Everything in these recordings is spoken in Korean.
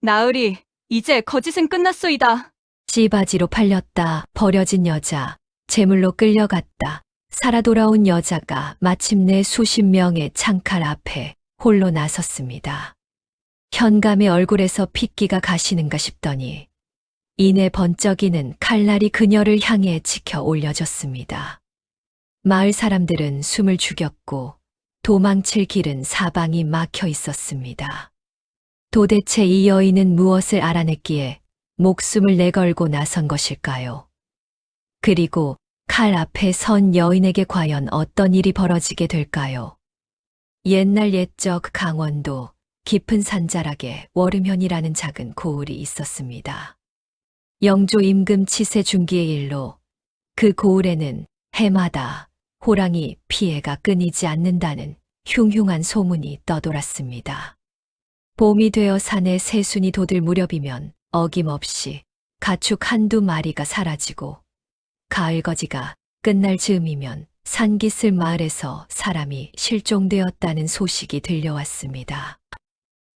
나으리, 이제 거짓은 끝났소이다. 씨바지로 팔렸다 버려진 여자, 제물로 끌려갔다 살아 돌아온 여자가 마침내 수십 명의 창칼 앞에 홀로 나섰습니다. 현감의 얼굴에서 핏기가 가시는가 싶더니 이내 번쩍이는 칼날이 그녀를 향해 치켜 올려졌습니다. 마을 사람들은 숨을 죽였고 도망칠 길은 사방이 막혀 있었습니다. 도대체 이 여인은 무엇을 알아냈기에 목숨을 내걸고 나선 것일까요? 그리고 칼 앞에 선 여인에게 과연 어떤 일이 벌어지게 될까요? 옛날 옛적 강원도 깊은 산자락에 월음현이라는 작은 고을이 있었습니다. 영조 임금 치세 중기의 일로 그 고을에는 해마다 호랑이 피해가 끊이지 않는다는 흉흉한 소문이 떠돌았습니다. 봄이 되어 산에 새순이 돋을 무렵이면 어김없이 가축 한두 마리가 사라지고 가을거지가 끝날 즈음이면 산기슭 마을에서 사람이 실종되었다는 소식이 들려왔습니다.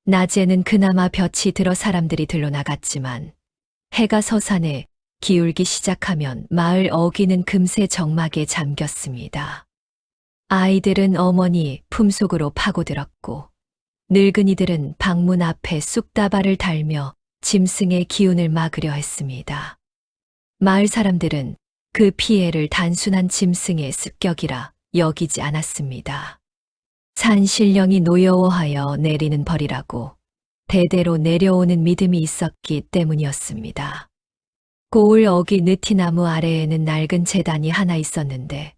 낮에는 그나마 볕이 들어 사람들이 들러나갔지만 해가 서산에 기울기 시작하면 마을 어귀는 금세 정막에 잠겼습니다. 아이들은 어머니 품속으로 파고들었고 늙은이들은 방문 앞에 쑥다발을 달며 짐승의 기운을 막으려 했습니다. 마을 사람들은 그 피해를 단순한 짐승의 습격이라 여기지 않았습니다. 산신령이 노여워하여 내리는 벌이라고 대대로 내려오는 믿음이 있었기 때문이었습니다. 고을 어귀 느티나무 아래에는 낡은 제단이 하나 있었는데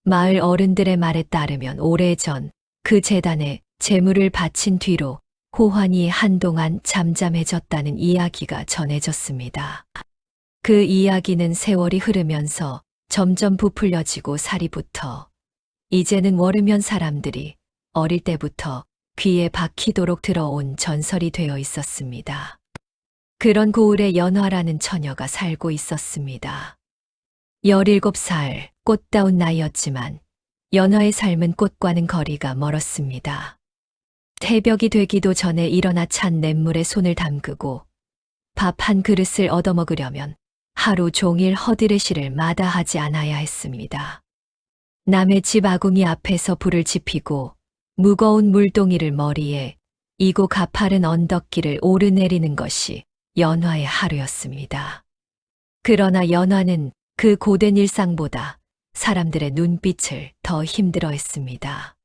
마을 어른들의 말에 따르면 오래전 그 제단에 제물을 바친 뒤로 호환이 한동안 잠잠해졌다는 이야기가 전해졌습니다. 그 이야기는 세월이 흐르면서 점점 부풀려지고 살이 붙어 이제는 월음현 사람들이 어릴 때부터 귀에 박히도록 들어온 전설이 되어 있었습니다. 그런 고을에 연화라는 처녀가 살고 있었습니다. 17살 꽃다운 나이였지만 연화의 삶은 꽃과는 거리가 멀었습니다. 새벽이 되기도 전에 일어나 찬 냇물에 손을 담그고 밥 한 그릇을 얻어먹으려면 하루 종일 허드레시를 마다하지 않아야 했습니다. 남의 집 아궁이 앞에서 불을 지피고 무거운 물동이를 머리에 이고 가파른 언덕길을 오르내리는 것이 연화의 하루였습니다. 그러나 연화는 그 고된 일상보다 사람들의 눈빛을 더 힘들어했습니다.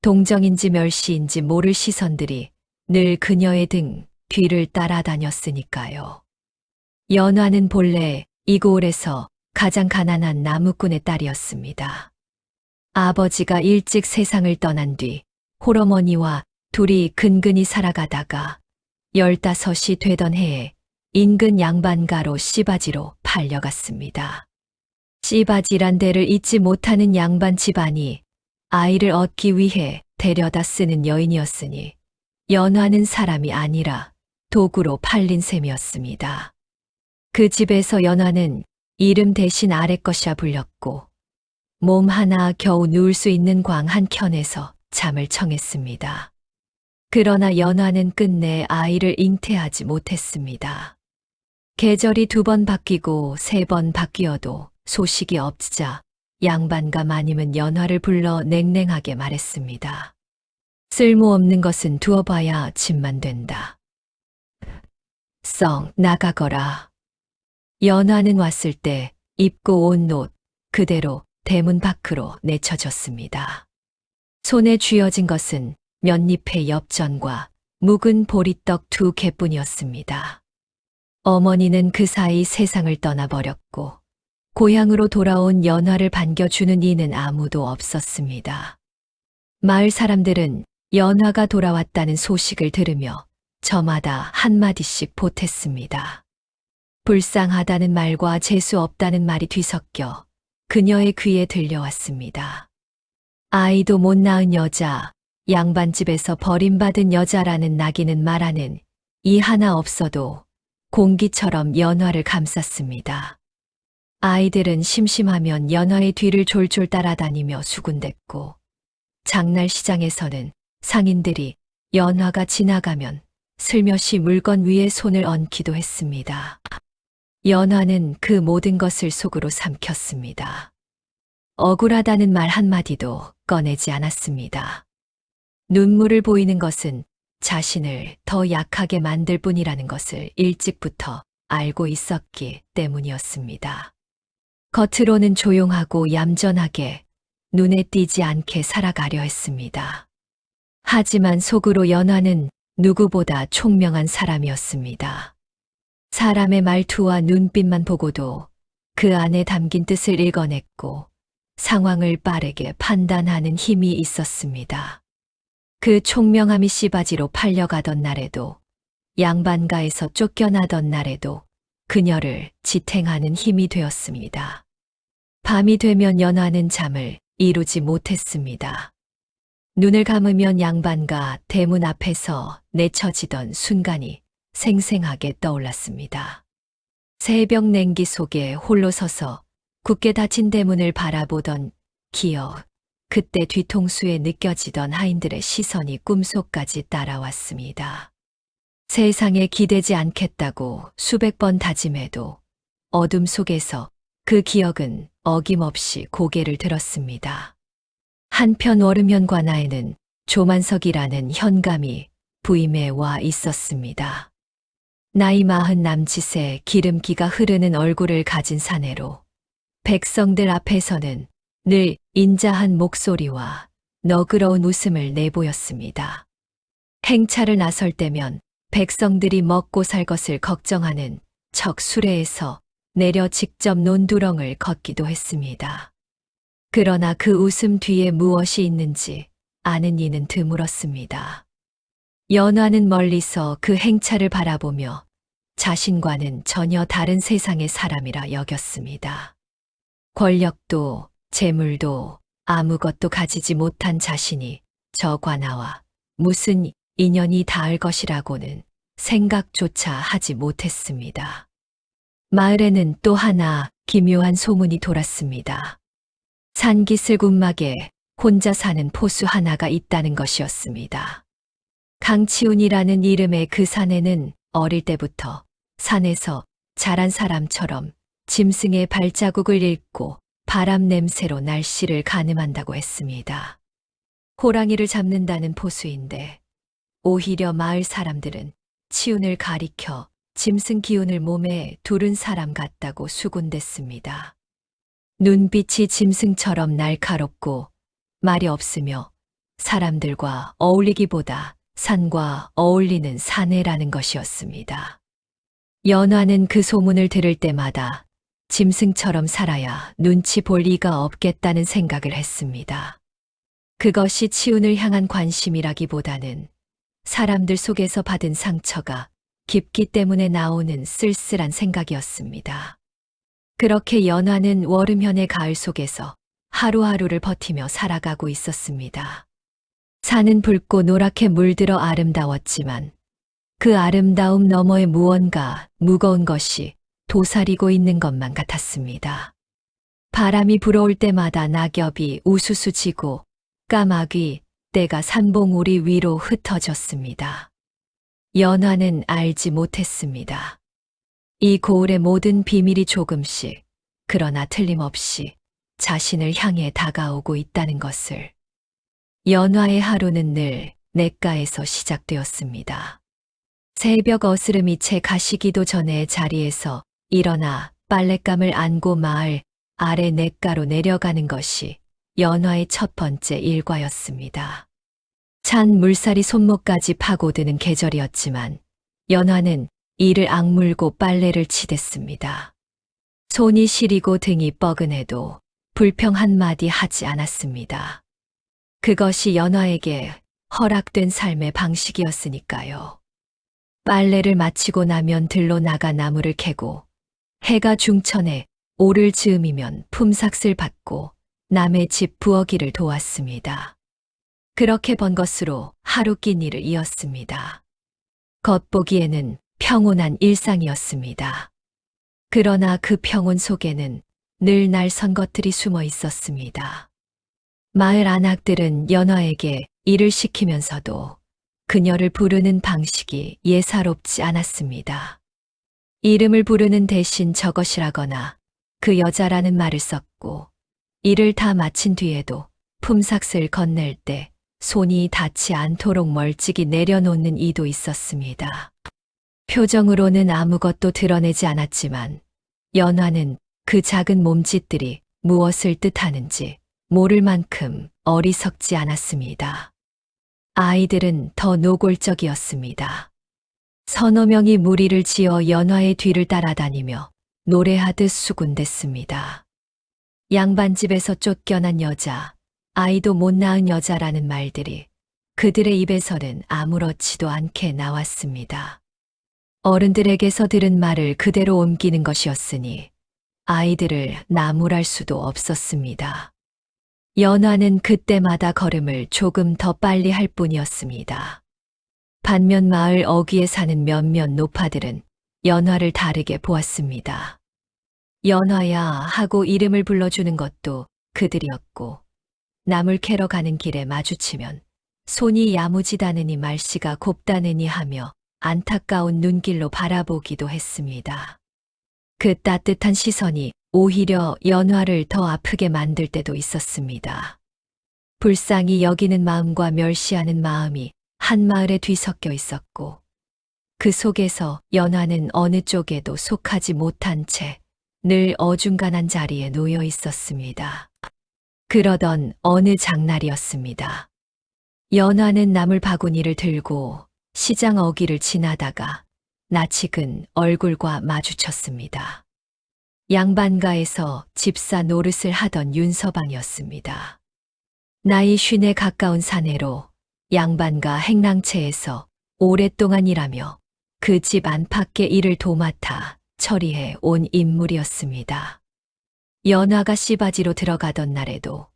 동정인지 멸시인지 모를 시선들이 늘 그녀의 등 뒤를 따라다녔으니까요. 연화는 본래 이 고을에서 가장 가난한 나무꾼의 딸이었습니다. 아버지가 일찍 세상을 떠난 뒤 홀어머니와 둘이 근근히 살아가다가 15이 되던 해에 인근 양반가로 씨바지로 팔려갔습니다. 씨바지란 데를 잊지 못하는 양반 집안이 아이를 얻기 위해 데려다 쓰는 여인이었으니 연화는 사람이 아니라 도구로 팔린 셈이었습니다. 그 집에서 연화는 이름 대신 아랫것이라 불렸고 몸 하나 겨우 누울 수 있는 광 한 켠에서 잠을 청했습니다. 그러나 연화는 끝내 아이를 잉태하지 못했습니다. 계절이 2번 바뀌고 3번 바뀌어도 소식이 없자 양반과 마님은 연화를 불러 냉랭하게 말했습니다. 쓸모없는 것은 두어봐야 짐만 된다. 썩 나가거라. 연화는 왔을 때 입고 온 옷 그대로 대문 밖으로 내쳐졌습니다. 손에 쥐어진 것은 몇 입의 엽전과 묵은 보리떡 2개뿐이었습니다. 어머니는 그 사이 세상을 떠나버렸고 고향으로 돌아온 연화를 반겨주는 이는 아무도 없었습니다. 마을 사람들은 연화가 돌아왔다는 소식을 들으며 저마다 한마디씩 보탰습니다. 불쌍하다는 말과 재수 없다는 말이 뒤섞여 그녀의 귀에 들려왔습니다. 아이도 못 낳은 여자, 양반집에서 버림받은 여자라는 낙이는 말하는 이 하나 없어도 공기처럼 연화를 감쌌습니다. 아이들은 심심하면 연화의 뒤를 졸졸 따라다니며 수군댔고 장날시장에서는 상인들이 연화가 지나가면 슬며시 물건 위에 손을 얹기도 했습니다. 연화는 그 모든 것을 속으로 삼켰습니다. 억울하다는 말 한마디도 꺼내지 않았습니다. 눈물을 보이는 것은 자신을 더 약하게 만들 뿐이라는 것을 일찍부터 알고 있었기 때문이었습니다. 겉으로는 조용하고 얌전하게 눈에 띄지 않게 살아가려 했습니다. 하지만 속으로 연화는 누구보다 총명한 사람이었습니다. 사람의 말투와 눈빛만 보고도 그 안에 담긴 뜻을 읽어냈고 상황을 빠르게 판단하는 힘이 있었습니다. 그 총명함이 씨바지로 팔려가던 날에도 양반가에서 쫓겨나던 날에도 그녀를 지탱하는 힘이 되었습니다. 밤이 되면 연화는 잠을 이루지 못했습니다. 눈을 감으면 양반가 대문 앞에서 내쳐지던 순간이 생생하게 떠올랐습니다. 새벽 냉기 속에 홀로 서서 굳게 닫힌 대문을 바라보던 기억, 그때 뒤통수에 느껴지던 하인들의 시선이 꿈속까지 따라왔습니다. 세상에 기대지 않겠다고 수백 번 다짐해도 어둠 속에서 그 기억은 어김없이 고개를 들었습니다. 한편 워르면 관아에는 조만석이라는 현감이 부임해 와 있었습니다. 나이 40 남짓의 기름기가 흐르는 얼굴을 가진 사내로 백성들 앞에서는 늘 인자한 목소리와 너그러운 웃음을 내보였습니다. 행차를 나설 때면 백성들이 먹고 살 것을 걱정하는 척 수레에서 내려 직접 논두렁을 걷기도 했습니다. 그러나 그 웃음 뒤에 무엇이 있는지 아는 이는 드물었습니다. 연화는 멀리서 그 행차를 바라보며 자신과는 전혀 다른 세상의 사람이라 여겼습니다. 권력도 재물도 아무것도 가지지 못한 자신이 저 관아와 무슨 인연이 닿을 것이라고는 생각조차 하지 못했습니다. 마을에는 또 하나 기묘한 소문이 돌았습니다. 산기슭 혼자 사는 포수 하나가 있다는 것이었습니다. 강치운이라는 이름의 그 사내는 어릴 때부터 산에서 자란 사람처럼 짐승의 발자국을 읽고 바람 냄새로 날씨를 가늠한다고 했습니다. 호랑이를 잡는다는 포수인데 오히려 마을 사람들은 치운을 가리켜 짐승 기운을 몸에 두른 사람 같다고 수군댔습니다. 눈빛이 짐승처럼 날카롭고 말이 없으며 사람들과 어울리기보다 산과 어울리는 사내라는 것이었습니다. 연화는 그 소문을 들을 때마다 짐승처럼 살아야 눈치 볼 리가 없겠다는 생각을 했습니다. 그것이 치운을 향한 관심이라기보다는 사람들 속에서 받은 상처가 깊기 때문에 나오는 쓸쓸한 생각이었습니다. 그렇게 연화는 워르면의 가을 속에서 하루하루를 버티며 살아가고 있었습니다. 산은 붉고 노랗게 물들어 아름다웠지만 그 아름다움 너머에 무언가 무거운 것이 도사리고 있는 것만 같았습니다. 바람이 불어올 때마다 낙엽이 우수수 지고 까마귀, 떼가 산봉우리 위로 흩어졌습니다. 연화는 알지 못했습니다. 이 고을의 모든 비밀이 조금씩, 그러나 틀림없이 자신을 향해 다가오고 있다는 것을. 연화의 하루는 늘 냇가에서 시작되었습니다. 새벽 어스름이 채 가시기도 전에 자리에서 일어나 빨랫감을 안고 마을 아래 냇가로 내려가는 것이 연화의 첫 번째 일과였습니다. 찬 물살이 손목까지 파고드는 계절이었지만 연화는 이를 악물고 빨래를 치댔습니다. 손이 시리고 등이 뻐근해도 불평 한마디 하지 않았습니다. 그것이 연화에게 허락된 삶의 방식이었으니까요. 빨래를 마치고 나면 들로 나가 나무를 캐고 해가 중천에 오를 즈음이면 품삯을 받고 남의 집 부엌일을 도왔습니다. 그렇게 번 것으로 하루 끼니를 이었습니다. 겉보기에는 평온한 일상이었습니다. 그러나 그 평온 속에는 늘 날선 것들이 숨어 있었습니다. 마을 안악들은 연화에게 일을 시키면서도 그녀를 부르는 방식이 예사롭지 않았습니다. 이름을 부르는 대신 저것이라거나 그 여자라는 말을 썼고, 이를 다 마친 뒤에도 품삯을 건넬 때 손이 닿지 않도록 멀찍이 내려놓는 이도 있었습니다. 표정으로는 아무것도 드러내지 않았지만 연화는 그 작은 몸짓들이 무엇을 뜻하는지 모를 만큼 어리석지 않았습니다. 아이들은 더 노골적이었습니다. 서너 명이 무리를 지어 연화의 뒤를 따라다니며 노래하듯 수군댔습니다. 양반집에서 쫓겨난 여자, 아이도 못 낳은 여자라는 말들이 그들의 입에서는 아무렇지도 않게 나왔습니다. 어른들에게서 들은 말을 그대로 옮기는 것이었으니 아이들을 나무랄 수도 없었습니다. 연화는 그때마다 걸음을 조금 더 빨리 할 뿐이었습니다. 반면 마을 어귀에 사는 몇몇 노파들은 연화를 다르게 보았습니다. 연화야 하고 이름을 불러주는 것도 그들이었고, 나물 캐러 가는 길에 마주치면 손이 야무지다느니 말씨가 곱다느니 하며 안타까운 눈길로 바라보기도 했습니다. 그 따뜻한 시선이 오히려 연화를 더 아프게 만들 때도 있었습니다. 불쌍히 여기는 마음과 멸시하는 마음이 한 마을에 뒤섞여 있었고, 그 속에서 연화는 어느 쪽에도 속하지 못한 채 늘 어중간한 자리에 놓여 있었습니다. 그러던 어느 장날이었습니다. 연화는 나물 바구니를 들고 시장 어귀를 지나다가 낯익은 얼굴과 마주쳤습니다. 양반가에서 집사 노릇을 하던 윤서방이었습니다. 나이 50에 가까운 사내로 양반가 행랑채에서 오랫동안 일하며 그 집 안팎의 일을 도맡아 처리해 온 인물이었습니다. 연화가 씨바지로 들어가던 날에도,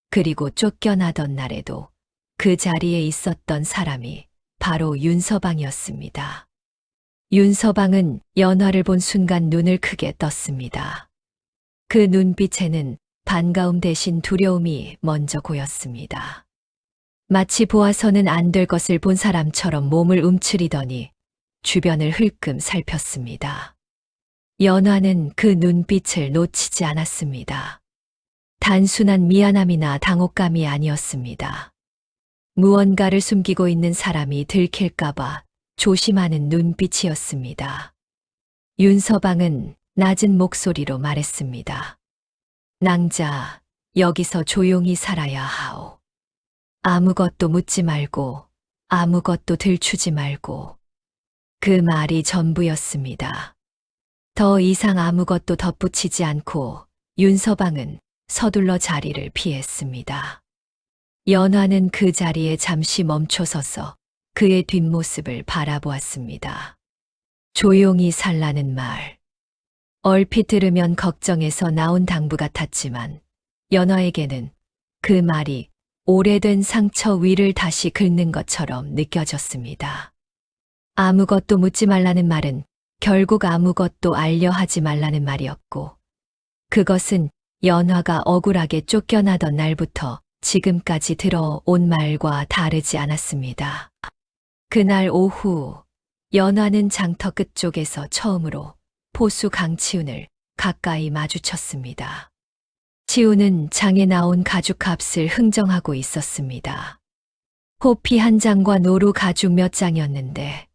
그리고 쫓겨나던 날에도 그 자리에 있었던 사람이 바로 윤서방이었습니다. 윤서방은 연화를 본 순간 눈을 크게 떴습니다. 그 눈빛에는 반가움 대신 두려움이 먼저 고였습니다. 마치 보아서는 안 될 것을 본 사람처럼 몸을 움츠리더니 주변을 흘끔 살폈습니다. 연화는 그 눈빛을 놓치지 않았습니다. 단순한 미안함이나 당혹감이 아니었습니다. 무언가를 숨기고 있는 사람이 들킬까봐 조심하는 눈빛이었습니다. 윤서방은 낮은 목소리로 말했습니다. 낭자, 여기서 조용히 살아야 하오. 아무것도 묻지 말고, 아무것도 들추지 말고. 그 말이 전부였습니다. 더 이상 아무것도 덧붙이지 않고 윤서방은 서둘러 자리를 피했습니다. 연화는 그 자리에 잠시 멈춰서서 그의 뒷모습을 바라보았습니다. 조용히 살라는 말. 얼핏 들으면 걱정에서 나온 당부 같았지만 연화에게는 그 말이 오래된 상처 위를 다시 긁는 것처럼 느껴졌습니다. 아무것도 묻지 말라는 말은 결국 아무것도 알려 하지 말라는 말이었고, 그것은 연화가 억울하게 쫓겨나던 날부터 지금까지 들어온 말과 다르지 않았습니다. 그날 오후, 연화는 장터 끝쪽에서 처음으로 포수 강치훈을 가까이 마주쳤습니다. 치훈은 장에 나온 가죽값을 흥정하고 있었습니다. 호피 한 장과 노루 가죽 몇 장이었는데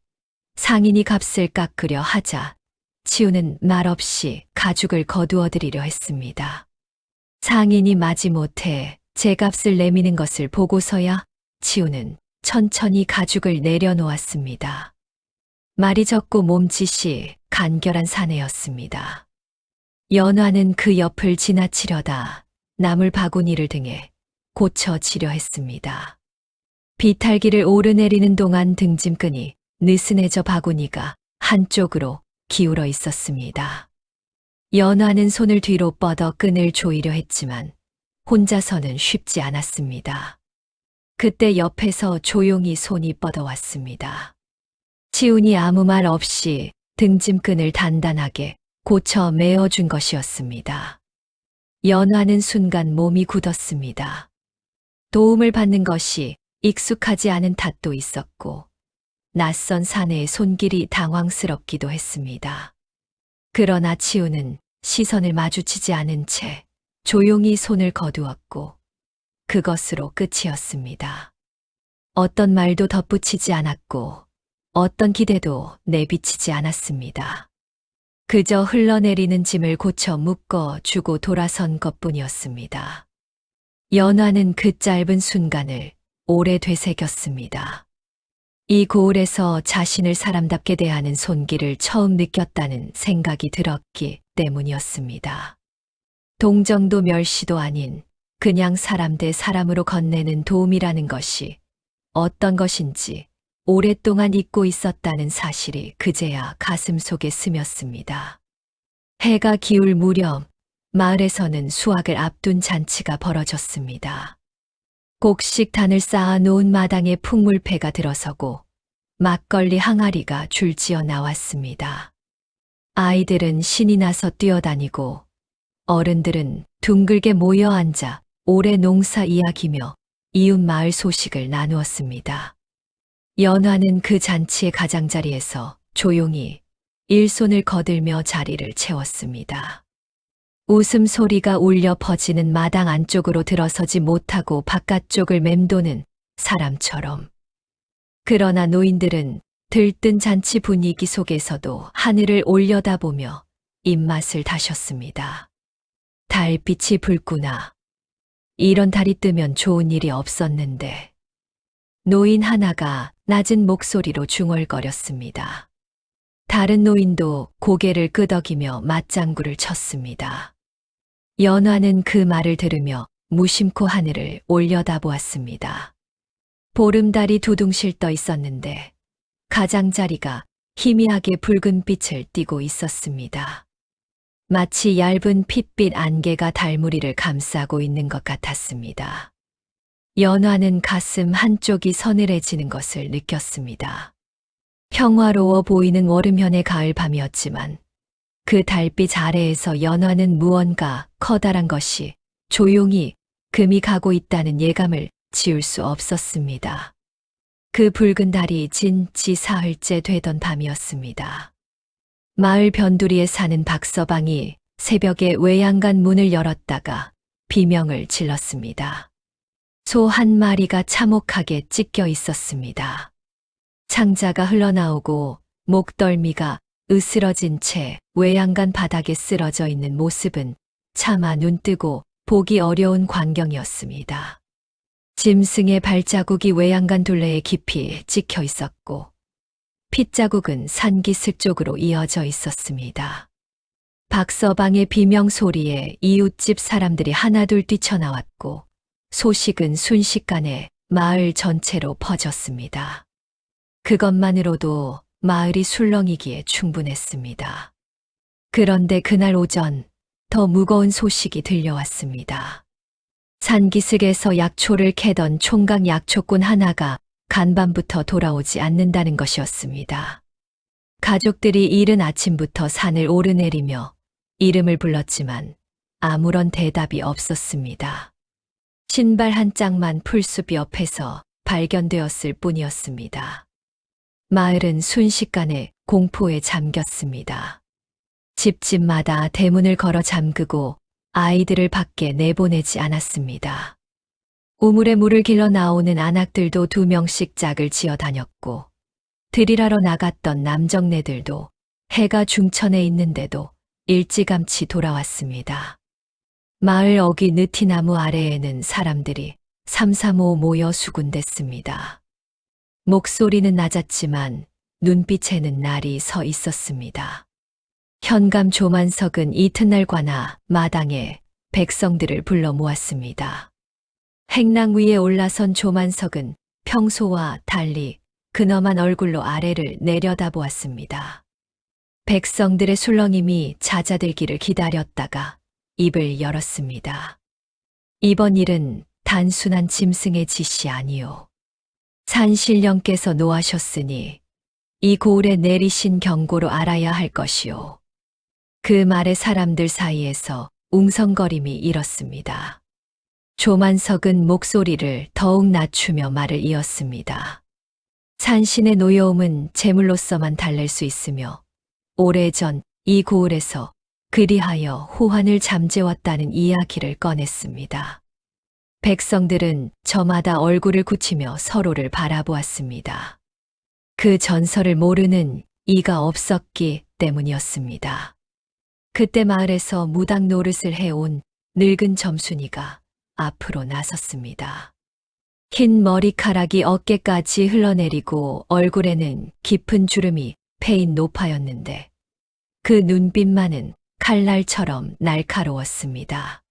상인이 값을 깎으려 하자 치훈은 말없이 가죽을 거두어 드리려 했습니다. 상인이 마지못해 제 값을 내미는 것을 보고서야 치훈은 천천히 가죽을 내려놓았습니다. 말이 적고 몸짓이 간결한 사내였습니다. 연화는 그 옆을 지나치려다 나물 바구니를 등에 고쳐지려 했습니다. 비탈길을 오르내리는 동안 등짐끈이 느슨해져 바구니가 한쪽으로 기울어 있었습니다. 연화는 손을 뒤로 뻗어 끈을 조이려 했지만 혼자서는 쉽지 않았습니다. 그때 옆에서 조용히 손이 뻗어왔습니다. 치훈이 아무 말 없이 등짐끈을 단단하게 고쳐 메어준 것이었습니다. 연화는 순간 몸이 굳었습니다. 도움을 받는 것이 익숙하지 않은 탓도 있었고, 낯선 사내의 손길이 당황스럽기도 했습니다. 그러나 치우는 시선을 마주치지 않은 채 조용히 손을 거두었고 그것으로 끝이었습니다. 어떤 말도 덧붙이지 않았고 어떤 기대도 내비치지 않았습니다. 그저 흘러내리는 짐을 고쳐 묶어 주고 돌아선 것뿐이었습니다. 연화는 그 짧은 순간을 오래 되새겼습니다. 이 고을에서 자신을 사람답게 대하는 손길을 처음 느꼈다는 생각이 들었기 때문이었습니다. 동정도 멸시도 아닌 그냥 사람 대 사람으로 건네는 도움이라는 것이 어떤 것인지 오랫동안 잊고 있었다는 사실이 그제야 가슴속에 스쳤습니다. 해가 기울 무렵 마을에서는 수확을 앞둔 잔치가 벌어졌습니다. 곡식 단을 쌓아 놓은 마당에 풍물패가 들어서고 막걸리 항아리가 줄지어 나왔습니다. 아이들은 신이 나서 뛰어다니고 어른들은 둥글게 모여 앉아 올해 농사 이야기며 이웃 마을 소식을 나누었습니다. 연화는 그 잔치의 가장자리에서 조용히 일손을 거들며 자리를 채웠습니다. 웃음소리가 울려 퍼지는 마당 안쪽으로 들어서지 못하고 바깥쪽을 맴도는 사람처럼. 그러나 노인들은 들뜬 잔치 분위기 속에서도 하늘을 올려다보며 입맛을 다셨습니다. 달빛이 붉구나. 이런 달이 뜨면 좋은 일이 없었는데. 노인 하나가 낮은 목소리로 중얼거렸습니다. 다른 노인도 고개를 끄덕이며 맞장구를 쳤습니다. 연화는 그 말을 들으며 무심코 하늘을 올려다보았습니다. 보름달이 두둥실 떠 있었는데 가장자리가 희미하게 붉은 빛을 띠고 있었습니다. 마치 얇은 핏빛 안개가 달무리를 감싸고 있는 것 같았습니다. 연화는 가슴 한쪽이 서늘해지는 것을 느꼈습니다. 평화로워 보이는 월음현의 가을 밤이었지만 그 달빛 아래에서 연화는 무언가 커다란 것이 조용히 금이 가고 있다는 예감을 지울 수 없었습니다. 그 붉은 달이 진지 사흘째 되던 밤이었습니다. 마을 변두리에 사는 박서방이 새벽에 외양간 문을 열었다가 비명을 질렀습니다. 소 한 마리가 참혹하게 찢겨 있었습니다. 창자가 흘러나오고 목덜미가 으스러진 채 외양간 바닥에 쓰러져 있는 모습은 차마 눈뜨고 보기 어려운 광경이었습니다. 짐승의 발자국이 외양간 둘레에 깊이 찍혀 있었고 핏자국은 산기슭 쪽으로 이어져 있었습니다. 박서방의 비명 소리에 이웃집 사람들이 하나둘 뛰쳐나왔고 소식은 순식간에 마을 전체로 퍼졌습니다. 그것만으로도 마을이 술렁이기에 충분했습니다. 그런데 그날 오전 더 무거운 소식이 들려왔습니다. 산기슭에서 약초를 캐던 총각 약초꾼 하나가 간밤부터 돌아오지 않는다는 것이었습니다. 가족들이 이른 아침부터 산을 오르내리며 이름을 불렀지만 아무런 대답이 없었습니다. 신발 한 짝만 풀숲 옆에서 발견되었을 뿐이었습니다. 마을은 순식간에 공포에 잠겼습니다. 집집마다 대문을 걸어 잠그고 아이들을 밖에 내보내지 않았습니다. 우물에 물을 길러 나오는 아낙들도 2명씩 짝을 지어 다녔고 들일하러 나갔던 남정네들도 해가 중천에 있는데도 일찌감치 돌아왔습니다. 마을 어귀 느티나무 아래에는 사람들이 삼삼오오 모여 수군댔습니다. 목소리는 낮았지만 눈빛에는 날이 서 있었습니다. 현감 조만석은 이튿날 관아 마당에 백성들을 불러 모았습니다. 행랑 위에 올라선 조만석은 평소와 달리 근엄한 얼굴로 아래를 내려다보았습니다. 백성들의 술렁임이 잦아들기를 기다렸다가 입을 열었습니다. 이번 일은 단순한 짐승의 짓이 아니오. 산신령께서 노하셨으니 이 고을에 내리신 경고로 알아야 할 것이오. 그 말에 사람들 사이에서 웅성거림이 일었습니다. 조만석은 목소리를 더욱 낮추며 말을 이었습니다. 산신의 노여움은 재물로서만 달랠 수 있으며 오래전 이 고을에서 그리하여 호환을 잠재웠다는 이야기를 꺼냈습니다. 백성들은 저마다 얼굴을 굳히며 서로를 바라보았습니다. 그 전설을 모르는 이가 없었기 때문이었습니다. 그때 마을에서 무당 노릇을 해온 늙은 점순이가 앞으로 나섰습니다. 흰 머리카락이 어깨까지 흘러내리고 얼굴에는 깊은 주름이 패인 노파였는데 그 눈빛만은 칼날처럼 날카로웠습니다.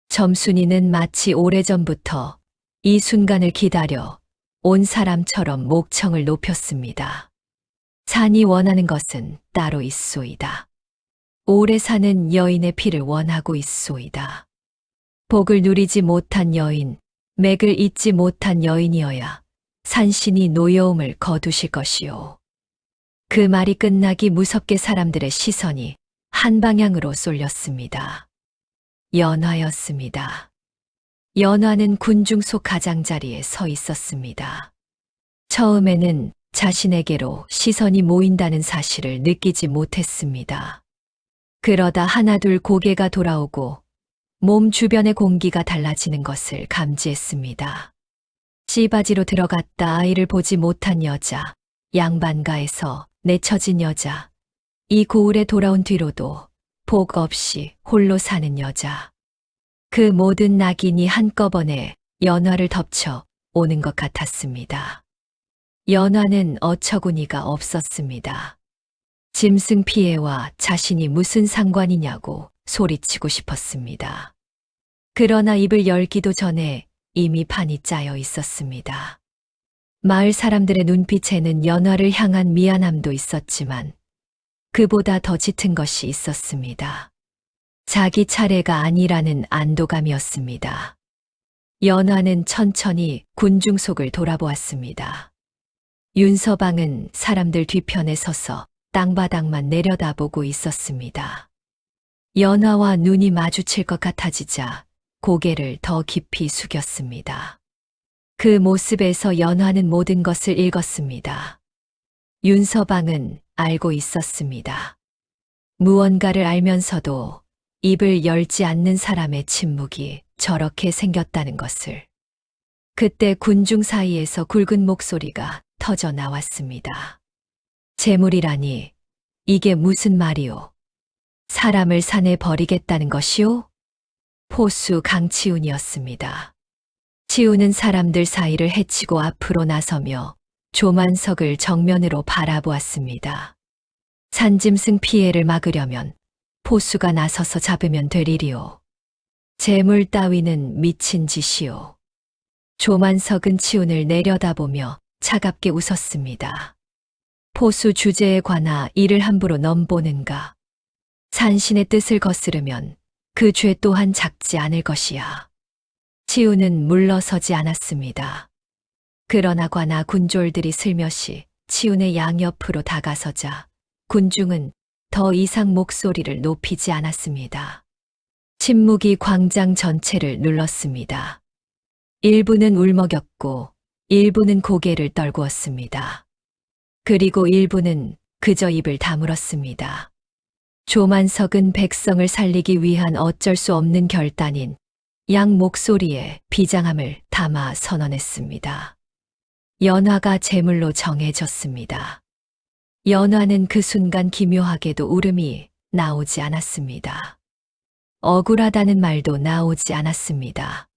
점순이는 마치 오래전부터 이 순간을 기다려 온 사람처럼 목청을 높였습니다. 산이 원하는 것은 따로 있소이다. 오래 사는 여인의 피를 원하고 있소이다. 복을 누리지 못한 여인, 맥을 잇지 못한 여인이어야 산신이 노여움을 거두실 것이요. 그 말이 끝나기 무섭게 사람들의 시선이 한 방향으로 쏠렸습니다. 연화였습니다. 연화는 군중 속 가장자리에 서 있었습니다. 처음에는 자신에게로 시선이 모인다는 사실을 느끼지 못했습니다. 그러다 하나둘 고개가 돌아오고 몸 주변의 공기가 달라지는 것을 감지했습니다. 씨바지로 들어갔다 아이를 보지 못한 여자, 양반가에서 내쳐진 여자, 이 고을에 돌아온 뒤로도 복 없이 홀로 사는 여자. 그 모든 낙인이 한꺼번에 연화를 덮쳐 오는 것 같았습니다. 연화는 어처구니가 없었습니다. 짐승 피해와 자신이 무슨 상관이냐고 소리치고 싶었습니다. 그러나 입을 열기도 전에 이미 판이 짜여 있었습니다. 마을 사람들의 눈빛에는 연화를 향한 미안함도 있었지만 그보다 더 짙은 것이 있었습니다. 자기 차례가 아니라는 안도감이었습니다. 연화는 천천히 군중 속을 돌아보았습니다. 윤서방은 사람들 뒤편에 서서 땅바닥만 내려다보고 있었습니다. 연화와 눈이 마주칠 것 같아지자 고개를 더 깊이 숙였습니다. 그 모습에서 연화는 모든 것을 읽었습니다. 윤서방은 알고 있었습니다. 무언가를 알면서도 입을 열지 않는 사람의 침묵이 저렇게 생겼다는 것을. 그때 군중 사이에서 굵은 목소리가 터져 나왔습니다. 재물이라니 이게 무슨 말이오? 사람을 산에 버리겠다는 것이오? 포수 강치훈이었습니다. 치훈은 사람들 사이를 헤치고 앞으로 나서며 조만석을 정면으로 바라보았습니다. 산짐승 피해를 막으려면 포수가 나서서 잡으면 될 일이오. 재물 따위는 미친 짓이오. 조만석은 치훈을 내려다보며 차갑게 웃었습니다. 포수 주제에 관하 이를 함부로 넘보는가. 산신의 뜻을 거스르면 그 죄 또한 작지 않을 것이야. 치훈은 물러서지 않았습니다. 그러나 관아 군졸들이 슬며시 치훈의 양옆으로 다가서자 군중은 더 이상 목소리를 높이지 않았습니다. 침묵이 광장 전체를 눌렀습니다. 일부는 울먹였고 일부는 고개를 떨구었습니다. 그리고 일부는 그저 입을 다물었습니다. 조만석은 백성을 살리기 위한 어쩔 수 없는 결단인 양 목소리에 비장함을 담아 선언했습니다. 연화가 제물로 정해졌습니다. 연화는 그 순간 기묘하게도 울음이 나오지 않았습니다. 억울하다는 말도 나오지 않았습니다.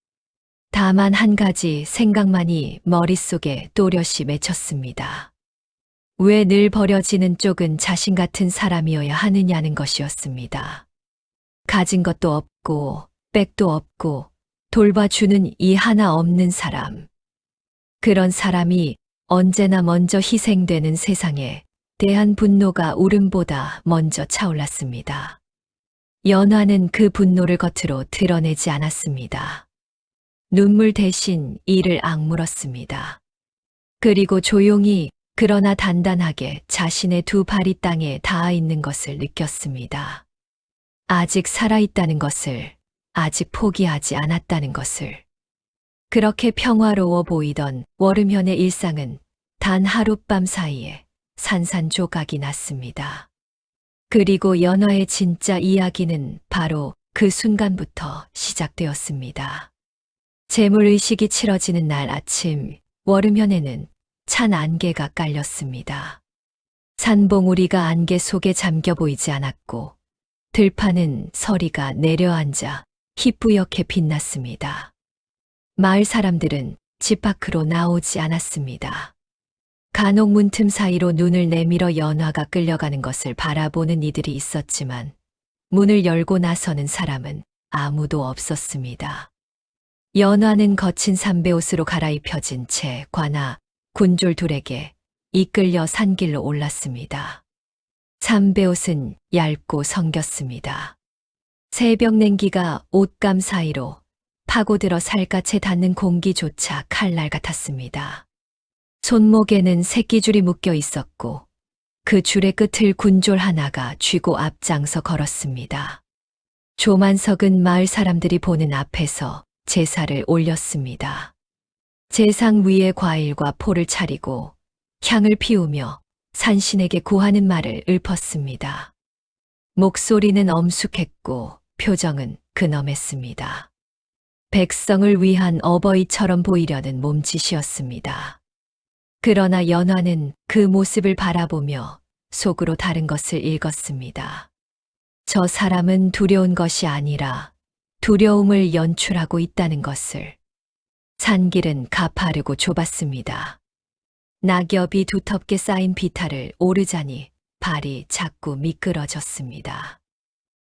다만 한 가지 생각만이 머릿속에 또렷이 맺혔습니다. 왜 늘 버려지는 쪽은 자신 같은 사람이어야 하느냐는 것이었습니다. 가진 것도 없고 백도 없고 돌봐주는 이 하나 없는 사람. 그런 사람이 언제나 먼저 희생되는 세상에 대한 분노가 울음보다 먼저 차올랐습니다. 연화는 그 분노를 겉으로 드러내지 않았습니다. 눈물 대신 이를 악물었습니다. 그리고 조용히 그러나 단단하게 자신의 두 발이 땅에 닿아 있는 것을 느꼈습니다. 아직 살아있다는 것을, 아직 포기하지 않았다는 것을. 그렇게 평화로워 보이던 월음현의 일상은 단 하룻밤 사이에 산산조각이 났습니다. 그리고 연화의 진짜 이야기는 바로 그 순간부터 시작되었습니다. 재물의식이 치러지는 날 아침, 월음현에는 찬 안개가 깔렸습니다. 산봉우리가 안개 속에 잠겨 보이지 않았고 들판은 서리가 내려앉아 희뿌옇게 빛났습니다. 마을 사람들은 집 밖으로 나오지 않았습니다. 간혹 문틈 사이로 눈을 내밀어 연화가 끌려가는 것을 바라보는 이들이 있었지만 문을 열고 나서는 사람은 아무도 없었습니다. 연화는 거친 삼배옷으로 갈아입혀진 채 관아, 군졸 둘에게 이끌려 산길로 올랐습니다. 삼배옷은 얇고 성겼습니다. 새벽 냉기가 옷감 사이로 파고들어 살갗에 닿는 공기조차 칼날 같았습니다. 손목에는 새끼줄이 묶여 있었고 그 줄의 끝을 군졸 하나가 쥐고 앞장서 걸었습니다. 조만석은 마을 사람들이 보는 앞에서 제사를 올렸습니다. 제상 위에 과일과 포를 차리고 향을 피우며 산신에게 구하는 말을 읊었습니다. 목소리는 엄숙했고 표정은 근엄했습니다. 백성을 위한 어버이처럼 보이려는 몸짓이었습니다. 그러나 연화는 그 모습을 바라보며 속으로 다른 것을 읽었습니다. 저 사람은 두려운 것이 아니라 두려움을 연출하고 있다는 것을. 산길은 가파르고 좁았습니다. 낙엽이 두텁게 쌓인 비탈을 오르자니 발이 자꾸 미끄러졌습니다.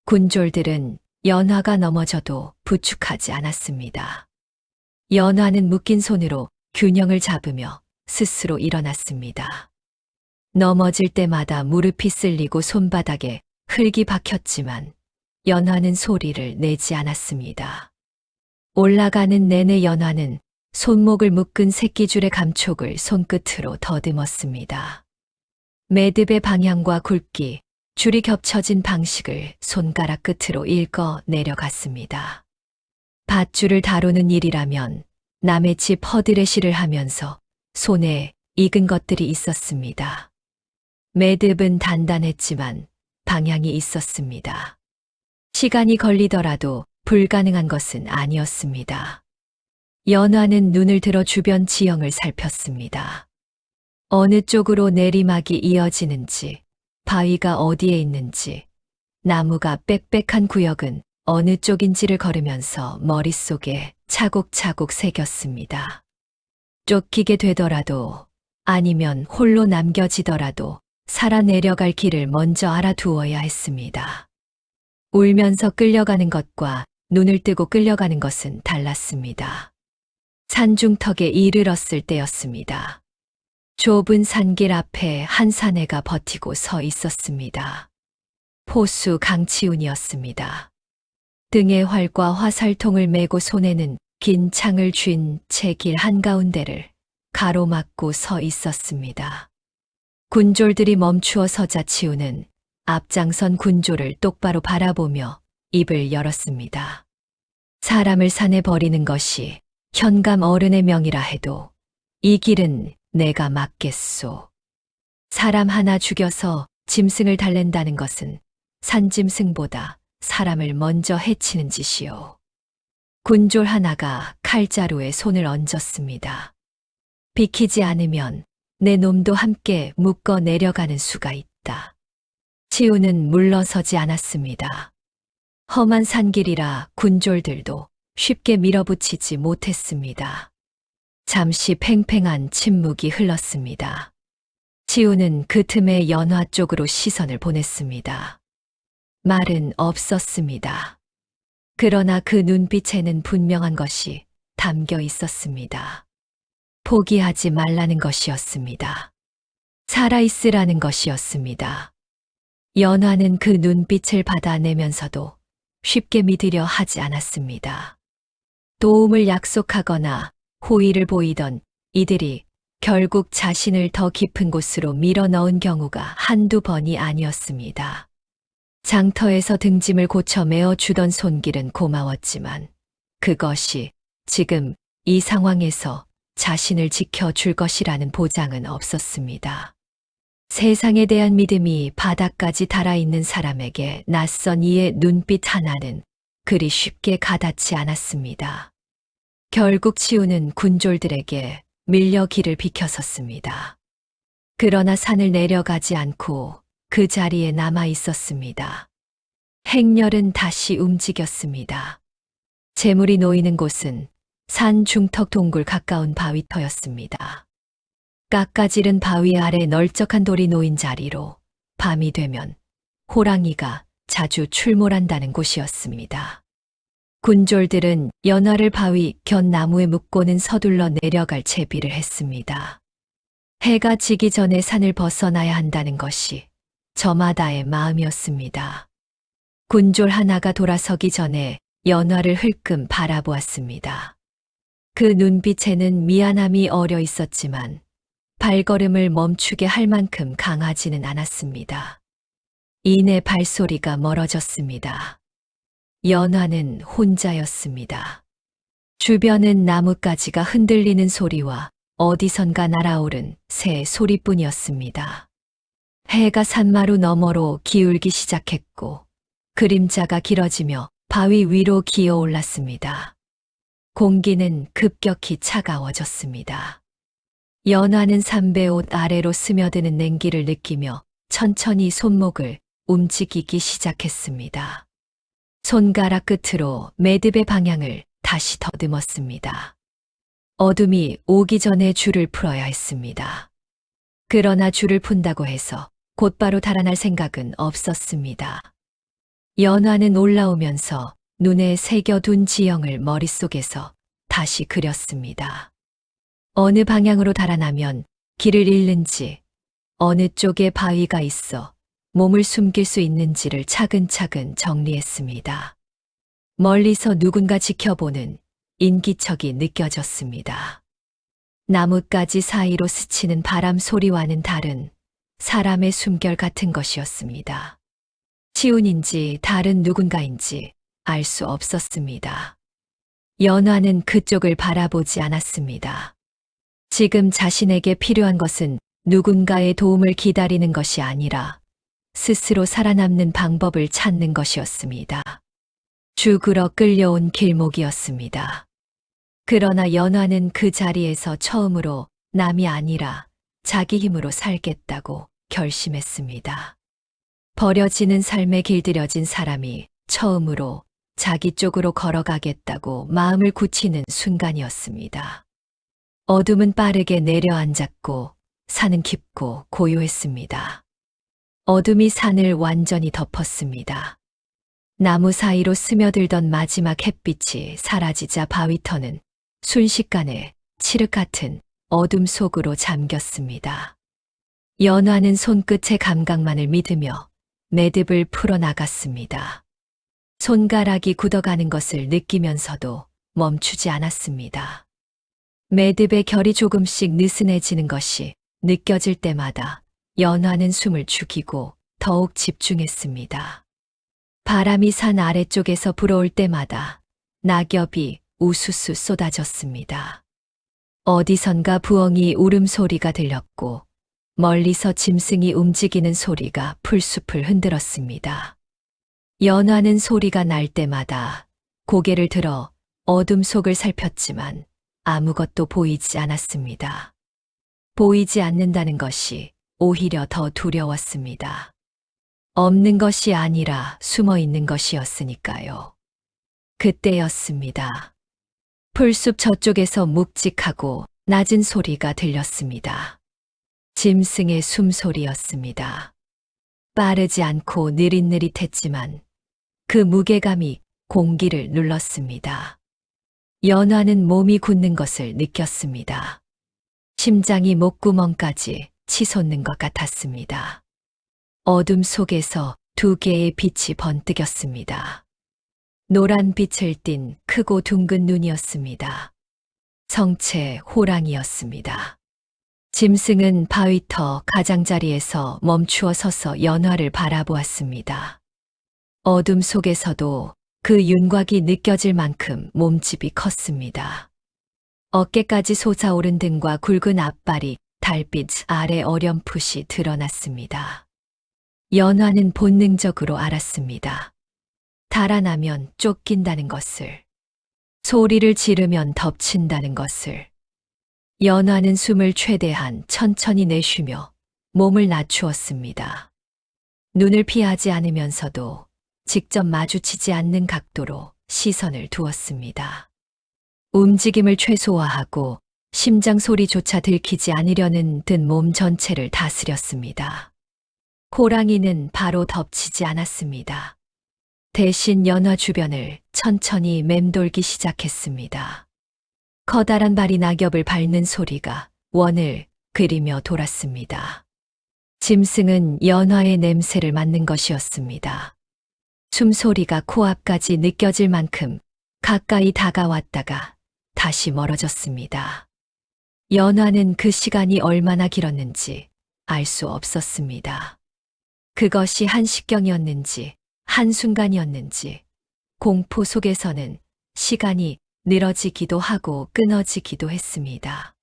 군졸들은 연화가 넘어져도 부축하지 않았습니다. 연화는 묶인 손으로 균형을 잡으며 스스로 일어났습니다. 넘어질 때마다 무릎이 쓸리고 손바닥에 흙이 박혔지만 연화는 소리를 내지 않았습니다. 올라가는 내내 연화는 손목을 묶은 새끼줄의 감촉을 손끝으로 더듬었습니다. 매듭의 방향과 굵기, 줄이 겹쳐진 방식을 손가락 끝으로 읽어 내려갔습니다. 밧줄을 다루는 일이라면 남의 집 허드레시를 하면서 손에 익은 것들이 있었습니다. 매듭은 단단했지만 방향이 있었습니다. 시간이 걸리더라도 불가능한 것은 아니었습니다. 연화는 눈을 들어 주변 지형을 살폈습니다. 어느 쪽으로 내리막이 이어지는지, 바위가 어디에 있는지, 나무가 빽빽한 구역은 어느 쪽인지를 걸으면서 머릿속에 차곡차곡 새겼습니다. 쫓기게 되더라도 아니면 홀로 남겨지더라도 살아 내려갈 길을 먼저 알아두어야 했습니다. 울면서 끌려가는 것과 눈을 뜨고 끌려가는 것은 달랐습니다. 산중턱에 이르렀을 때였습니다. 좁은 산길 앞에 한 사내가 버티고 서 있었습니다. 포수 강치훈이었습니다. 등에 활과 화살통을 메고 손에는 긴 창을 쥔 채 길 한가운데를 가로막고 서 있었습니다. 군졸들이 멈추어 서자 치훈은 앞장선 군졸을 똑바로 바라보며 입을 열었습니다. 사람을 산에 버리는 것이 현감 어른의 명이라 해도 이 길은 내가 막겠소. 사람 하나 죽여서 짐승을 달랜다는 것은 산짐승보다 사람을 먼저 해치는 짓이요. 군졸 하나가 칼자루에 손을 얹었습니다. 비키지 않으면 내 놈도 함께 묶어 내려가는 수가 있다. 치우는 물러서지 않았습니다. 험한 산길이라 군졸들도 쉽게 밀어붙이지 못했습니다. 잠시 팽팽한 침묵이 흘렀습니다. 치우는 그 틈에 연화 쪽으로 시선을 보냈습니다. 말은 없었습니다. 그러나 그 눈빛에는 분명한 것이 담겨 있었습니다. 포기하지 말라는 것이었습니다. 살아있으라는 것이었습니다. 연화는 그 눈빛을 받아내면서도 쉽게 믿으려 하지 않았습니다. 도움을 약속하거나 호의를 보이던 이들이 결국 자신을 더 깊은 곳으로 밀어넣은 경우가 한두 번이 아니었습니다. 장터에서 등짐을 고쳐 메어주던 손길은 고마웠지만 그것이 지금 이 상황에서 자신을 지켜줄 것이라는 보장은 없었습니다. 세상에 대한 믿음이 바닥까지 달아있는 사람에게 낯선 이의 눈빛 하나는 그리 쉽게 가닿지 않았습니다. 결국 치우는 군졸들에게 밀려 길을 비켜섰습니다. 그러나 산을 내려가지 않고 그 자리에 남아 있었습니다. 행렬은 다시 움직였습니다. 재물이 놓이는 곳은 산 중턱 동굴 가까운 바위터였습니다. 깎아지른 바위 아래 널쩍한 돌이 놓인 자리로 밤이 되면 호랑이가 자주 출몰한다는 곳이었습니다. 군졸들은 연화를 바위 곁 나무에 묶고는 서둘러 내려갈 채비를 했습니다. 해가 지기 전에 산을 벗어나야 한다는 것이 저마다의 마음이었습니다. 군졸 하나가 돌아서기 전에 연화를 흘끔 바라보았습니다. 그 눈빛에는 미안함이 어려 있었지만 발걸음을 멈추게 할 만큼 강하지는 않았습니다. 이내 발소리가 멀어졌습니다. 연화는 혼자였습니다. 주변은 나뭇가지가 흔들리는 소리와 어디선가 날아오른 새 소리뿐이었습니다. 해가 산마루 너머로 기울기 시작했고 그림자가 길어지며 바위 위로 기어 올랐습니다. 공기는 급격히 차가워졌습니다. 연화는 삼배옷 아래로 스며드는 냉기를 느끼며 천천히 손목을 움직이기 시작했습니다. 손가락 끝으로 매듭의 방향을 다시 더듬었습니다. 어둠이 오기 전에 줄을 풀어야 했습니다. 그러나 줄을 푼다고 해서 곧바로 달아날 생각은 없었습니다. 연화는 올라오면서 눈에 새겨둔 지형을 머릿속에서 다시 그렸습니다. 어느 방향으로 달아나면 길을 잃는지, 어느 쪽에 바위가 있어 몸을 숨길 수 있는지를 차근차근 정리했습니다. 멀리서 누군가 지켜보는 인기척이 느껴졌습니다. 나뭇가지 사이로 스치는 바람 소리와는 다른 사람의 숨결 같은 것이었습니다. 치운인지 다른 누군가인지 알 수 없었습니다. 연화는 그쪽을 바라보지 않았습니다. 지금 자신에게 필요한 것은 누군가의 도움을 기다리는 것이 아니라 스스로 살아남는 방법을 찾는 것이었습니다. 죽으러 끌려온 길목이었습니다. 그러나 연화는 그 자리에서 처음으로 남이 아니라 자기 힘으로 살겠다고 결심했습니다. 버려지는 삶에 길들여진 사람이 처음으로 자기 쪽으로 걸어가겠다고 마음을 굳히는 순간이었습니다. 어둠은 빠르게 내려앉았고 산은 깊고 고요했습니다. 어둠이 산을 완전히 덮었습니다. 나무 사이로 스며들던 마지막 햇빛이 사라지자 바위터는 순식간에 칠흑 같은 어둠 속으로 잠겼습니다. 연화는 손끝의 감각만을 믿으며 매듭을 풀어나갔습니다. 손가락이 굳어가는 것을 느끼면서도 멈추지 않았습니다. 매듭의 결이 조금씩 느슨해지는 것이 느껴질 때마다 연화는 숨을 죽이고 더욱 집중했습니다. 바람이 산 아래쪽에서 불어올 때마다 낙엽이 우수수 쏟아졌습니다. 어디선가 부엉이 울음소리가 들렸고 멀리서 짐승이 움직이는 소리가 풀숲을 흔들었습니다. 연화는 소리가 날 때마다 고개를 들어 어둠 속을 살폈지만 아무것도 보이지 않았습니다. 보이지 않는다는 것이 오히려 더 두려웠습니다. 없는 것이 아니라 숨어 있는 것이었으니까요. 그때였습니다. 풀숲 저쪽에서 묵직하고 낮은 소리가 들렸습니다. 짐승의 숨소리였습니다. 빠르지 않고 느릿느릿했지만 그 무게감이 공기를 눌렀습니다. 연화는 몸이 굳는 것을 느꼈습니다. 심장이 목구멍까지 치솟는 것 같았습니다. 어둠 속에서 두 개의 빛이 번뜩였습니다. 노란 빛을 띤 크고 둥근 눈이었습니다. 성체 호랑이였습니다. 짐승은 바위터 가장자리에서 멈추어 서서 연화를 바라보았습니다. 어둠 속에서도 그 윤곽이 느껴질 만큼 몸집이 컸습니다. 어깨까지 솟아오른 등과 굵은 앞발이 달빛 아래 어렴풋이 드러났습니다. 연화는 본능적으로 알았습니다. 달아나면 쫓긴다는 것을, 소리를 지르면 덮친다는 것을. 연화는 숨을 최대한 천천히 내쉬며 몸을 낮추었습니다. 눈을 피하지 않으면서도 직접 마주치지 않는 각도로 시선을 두었습니다. 움직임을 최소화하고 심장 소리조차 들키지 않으려는 듯 몸 전체를 다스렸습니다. 호랑이는 바로 덮치지 않았습니다. 대신 연화 주변을 천천히 맴돌기 시작했습니다. 커다란 발이 낙엽을 밟는 소리가 원을 그리며 돌았습니다. 짐승은 연화의 냄새를 맡는 것이었습니다. 숨소리가 코앞까지 느껴질 만큼 가까이 다가왔다가 다시 멀어졌습니다. 연화는 그 시간이 얼마나 길었는지 알 수 없었습니다. 그것이 한식경이었는지 한순간이었는지 공포 속에서는 시간이 늘어지기도 하고 끊어지기도 했습니다.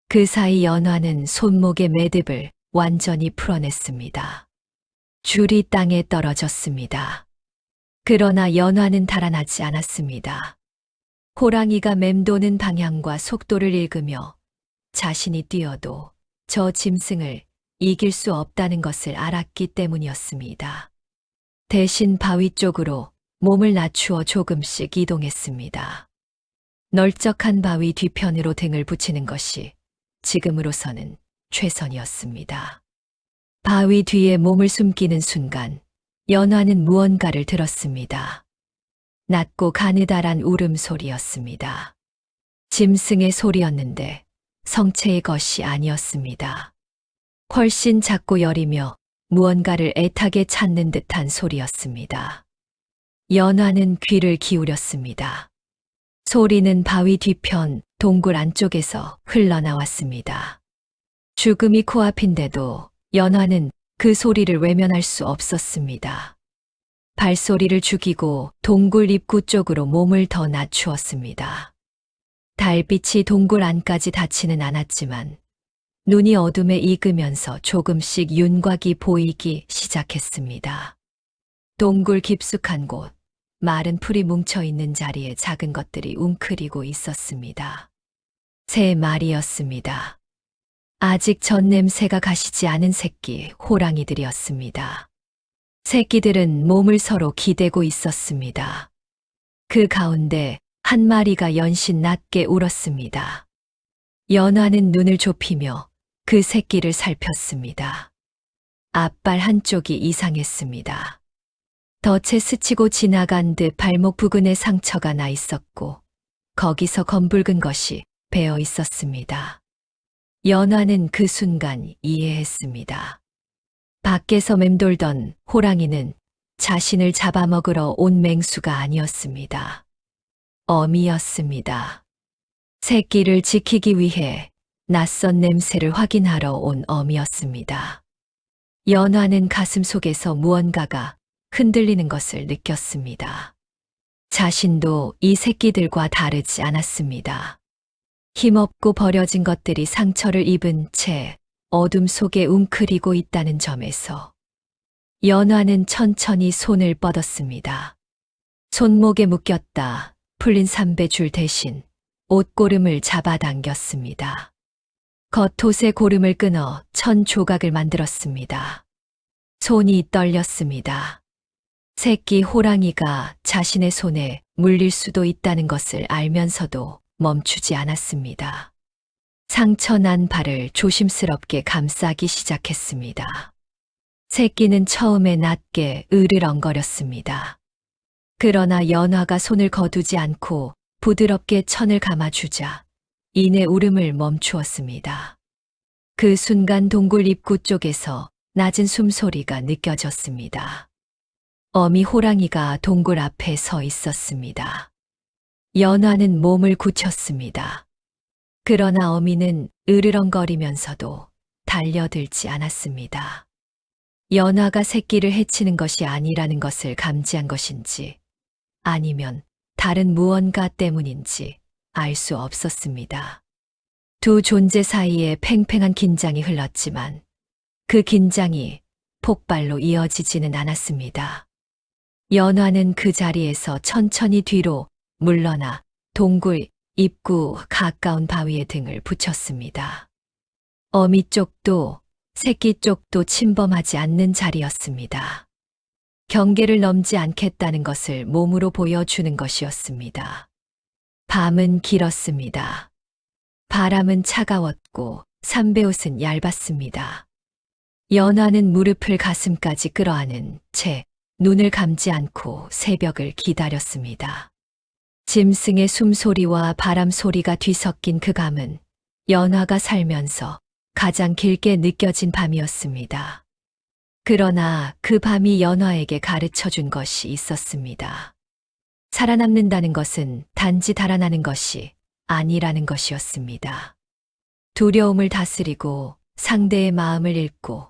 그 사이 연화는 손목의 매듭을 완전히 풀어냈습니다. 줄이 땅에 떨어졌습니다. 그러나 연화는 달아나지 않았습니다. 호랑이가 맴도는 방향과 속도를 읽으며 자신이 뛰어도 저 짐승을 이길 수 없다는 것을 알았기 때문이었습니다. 대신 바위 쪽으로 몸을 낮추어 조금씩 이동했습니다. 널쩍한 바위 뒤편으로 등을 붙이는 것이 지금으로서는 최선이었습니다. 바위 뒤에 몸을 숨기는 순간 연화는 무언가를 들었습니다. 낮고 가느다란 울음소리였습니다. 짐승의 소리였는데 성체의 것이 아니었습니다. 훨씬 작고 여리며 무언가를 애타게 찾는 듯한 소리였습니다. 연화는 귀를 기울였습니다. 소리는 바위 뒤편 동굴 안쪽에서 흘러나왔습니다. 죽음이 코앞인데도 연화는 그 소리를 외면할 수 없었습니다. 발소리를 죽이고 동굴 입구 쪽으로 몸을 더 낮추었습니다. 달빛이 동굴 안까지 닿지는 않았지만 눈이 어둠에 익으면서 조금씩 윤곽이 보이기 시작했습니다. 동굴 깊숙한 곳, 마른 풀이 뭉쳐있는 자리에 작은 것들이 웅크리고 있었습니다. 3마리였습니다. 아직 전 냄새가 가시지 않은 새끼 호랑이들이었습니다. 새끼들은 몸을 서로 기대고 있었습니다. 그 가운데 한 마리가 연신 낮게 울었습니다. 연화는 눈을 좁히며 그 새끼를 살폈습니다. 앞발 한쪽이 이상했습니다. 덫에 스치고 지나간 듯 발목 부근에 상처가 나 있었고 거기서 검붉은 것이 배어 있었습니다. 연화는 그 순간 이해했습니다. 밖에서 맴돌던 호랑이는 자신을 잡아먹으러 온 맹수가 아니었습니다. 어미였습니다. 새끼를 지키기 위해 낯선 냄새를 확인하러 온 어미였습니다. 연화는 가슴 속에서 무언가가 흔들리는 것을 느꼈습니다. 자신도 이 새끼들과 다르지 않았습니다. 힘없고 버려진 것들이 상처를 입은 채 어둠 속에 웅크리고 있다는 점에서 연화는 천천히 손을 뻗었습니다. 손목에 묶였다 풀린 삼배줄 대신 옷고름을 잡아당겼습니다. 겉옷의 고름을 끊어 1000조각을 만들었습니다. 손이 떨렸습니다. 새끼 호랑이가 자신의 손에 물릴 수도 있다는 것을 알면서도 멈추지 않았습니다. 상처난 발을 조심스럽게 감싸기 시작했습니다. 새끼는 처음에 낮게 으르렁거렸습니다. 그러나 연화가 손을 거두지 않고 부드럽게 천을 감아주자 이내 울음을 멈추었습니다. 그 순간 동굴 입구 쪽에서 낮은 숨소리가 느껴졌습니다. 어미 호랑이가 동굴 앞에 서 있었습니다. 연화는 몸을 굳혔습니다. 그러나 어미는 으르렁거리면서도 달려들지 않았습니다. 연화가 새끼를 해치는 것이 아니라는 것을 감지한 것인지 아니면 다른 무언가 때문인지 알 수 없었습니다. 두 존재 사이에 팽팽한 긴장이 흘렀지만 그 긴장이 폭발로 이어지지는 않았습니다. 연화는 그 자리에서 천천히 뒤로 물러나 동굴 입구 가까운 바위에 등을 붙였습니다. 어미 쪽도 새끼 쪽도 침범하지 않는 자리였습니다. 경계를 넘지 않겠다는 것을 몸으로 보여주는 것이었습니다. 밤은 길었습니다. 바람은 차가웠고 삼배옷은 얇았습니다. 연화는 무릎을 가슴까지 끌어안은 채 눈을 감지 않고 새벽을 기다렸습니다. 짐승의 숨소리와 바람 소리가 뒤섞인 그 밤은 연화가 살면서 가장 길게 느껴진 밤이었습니다. 그러나 그 밤이 연화에게 가르쳐 준 것이 있었습니다. 살아남는다는 것은 단지 달아나는 것이 아니라는 것이었습니다. 두려움을 다스리고 상대의 마음을 읽고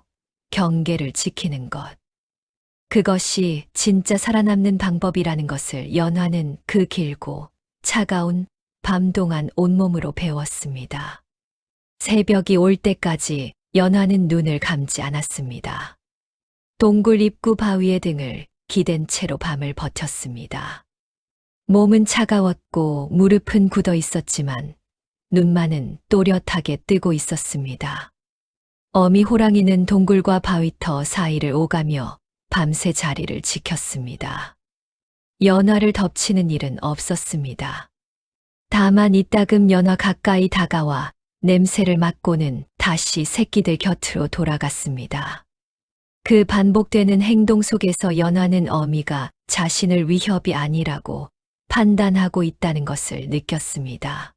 경계를 지키는 것. 그것이 진짜 살아남는 방법이라는 것을 연화는 그 길고 차가운 밤 동안 온몸으로 배웠습니다. 새벽이 올 때까지 연화는 눈을 감지 않았습니다. 동굴 입구 바위의 등을 기댄 채로 밤을 버텼습니다. 몸은 차가웠고 무릎은 굳어 있었지만 눈만은 또렷하게 뜨고 있었습니다. 어미 호랑이는 동굴과 바위터 사이를 오가며 밤새 자리를 지켰습니다. 연화를 덮치는 일은 없었습니다. 다만 이따금 연화 가까이 다가와 냄새를 맡고는 다시 새끼들 곁으로 돌아갔습니다. 그 반복되는 행동 속에서 연화는 어미가 자신을 위협이 아니라고 판단하고 있다는 것을 느꼈습니다.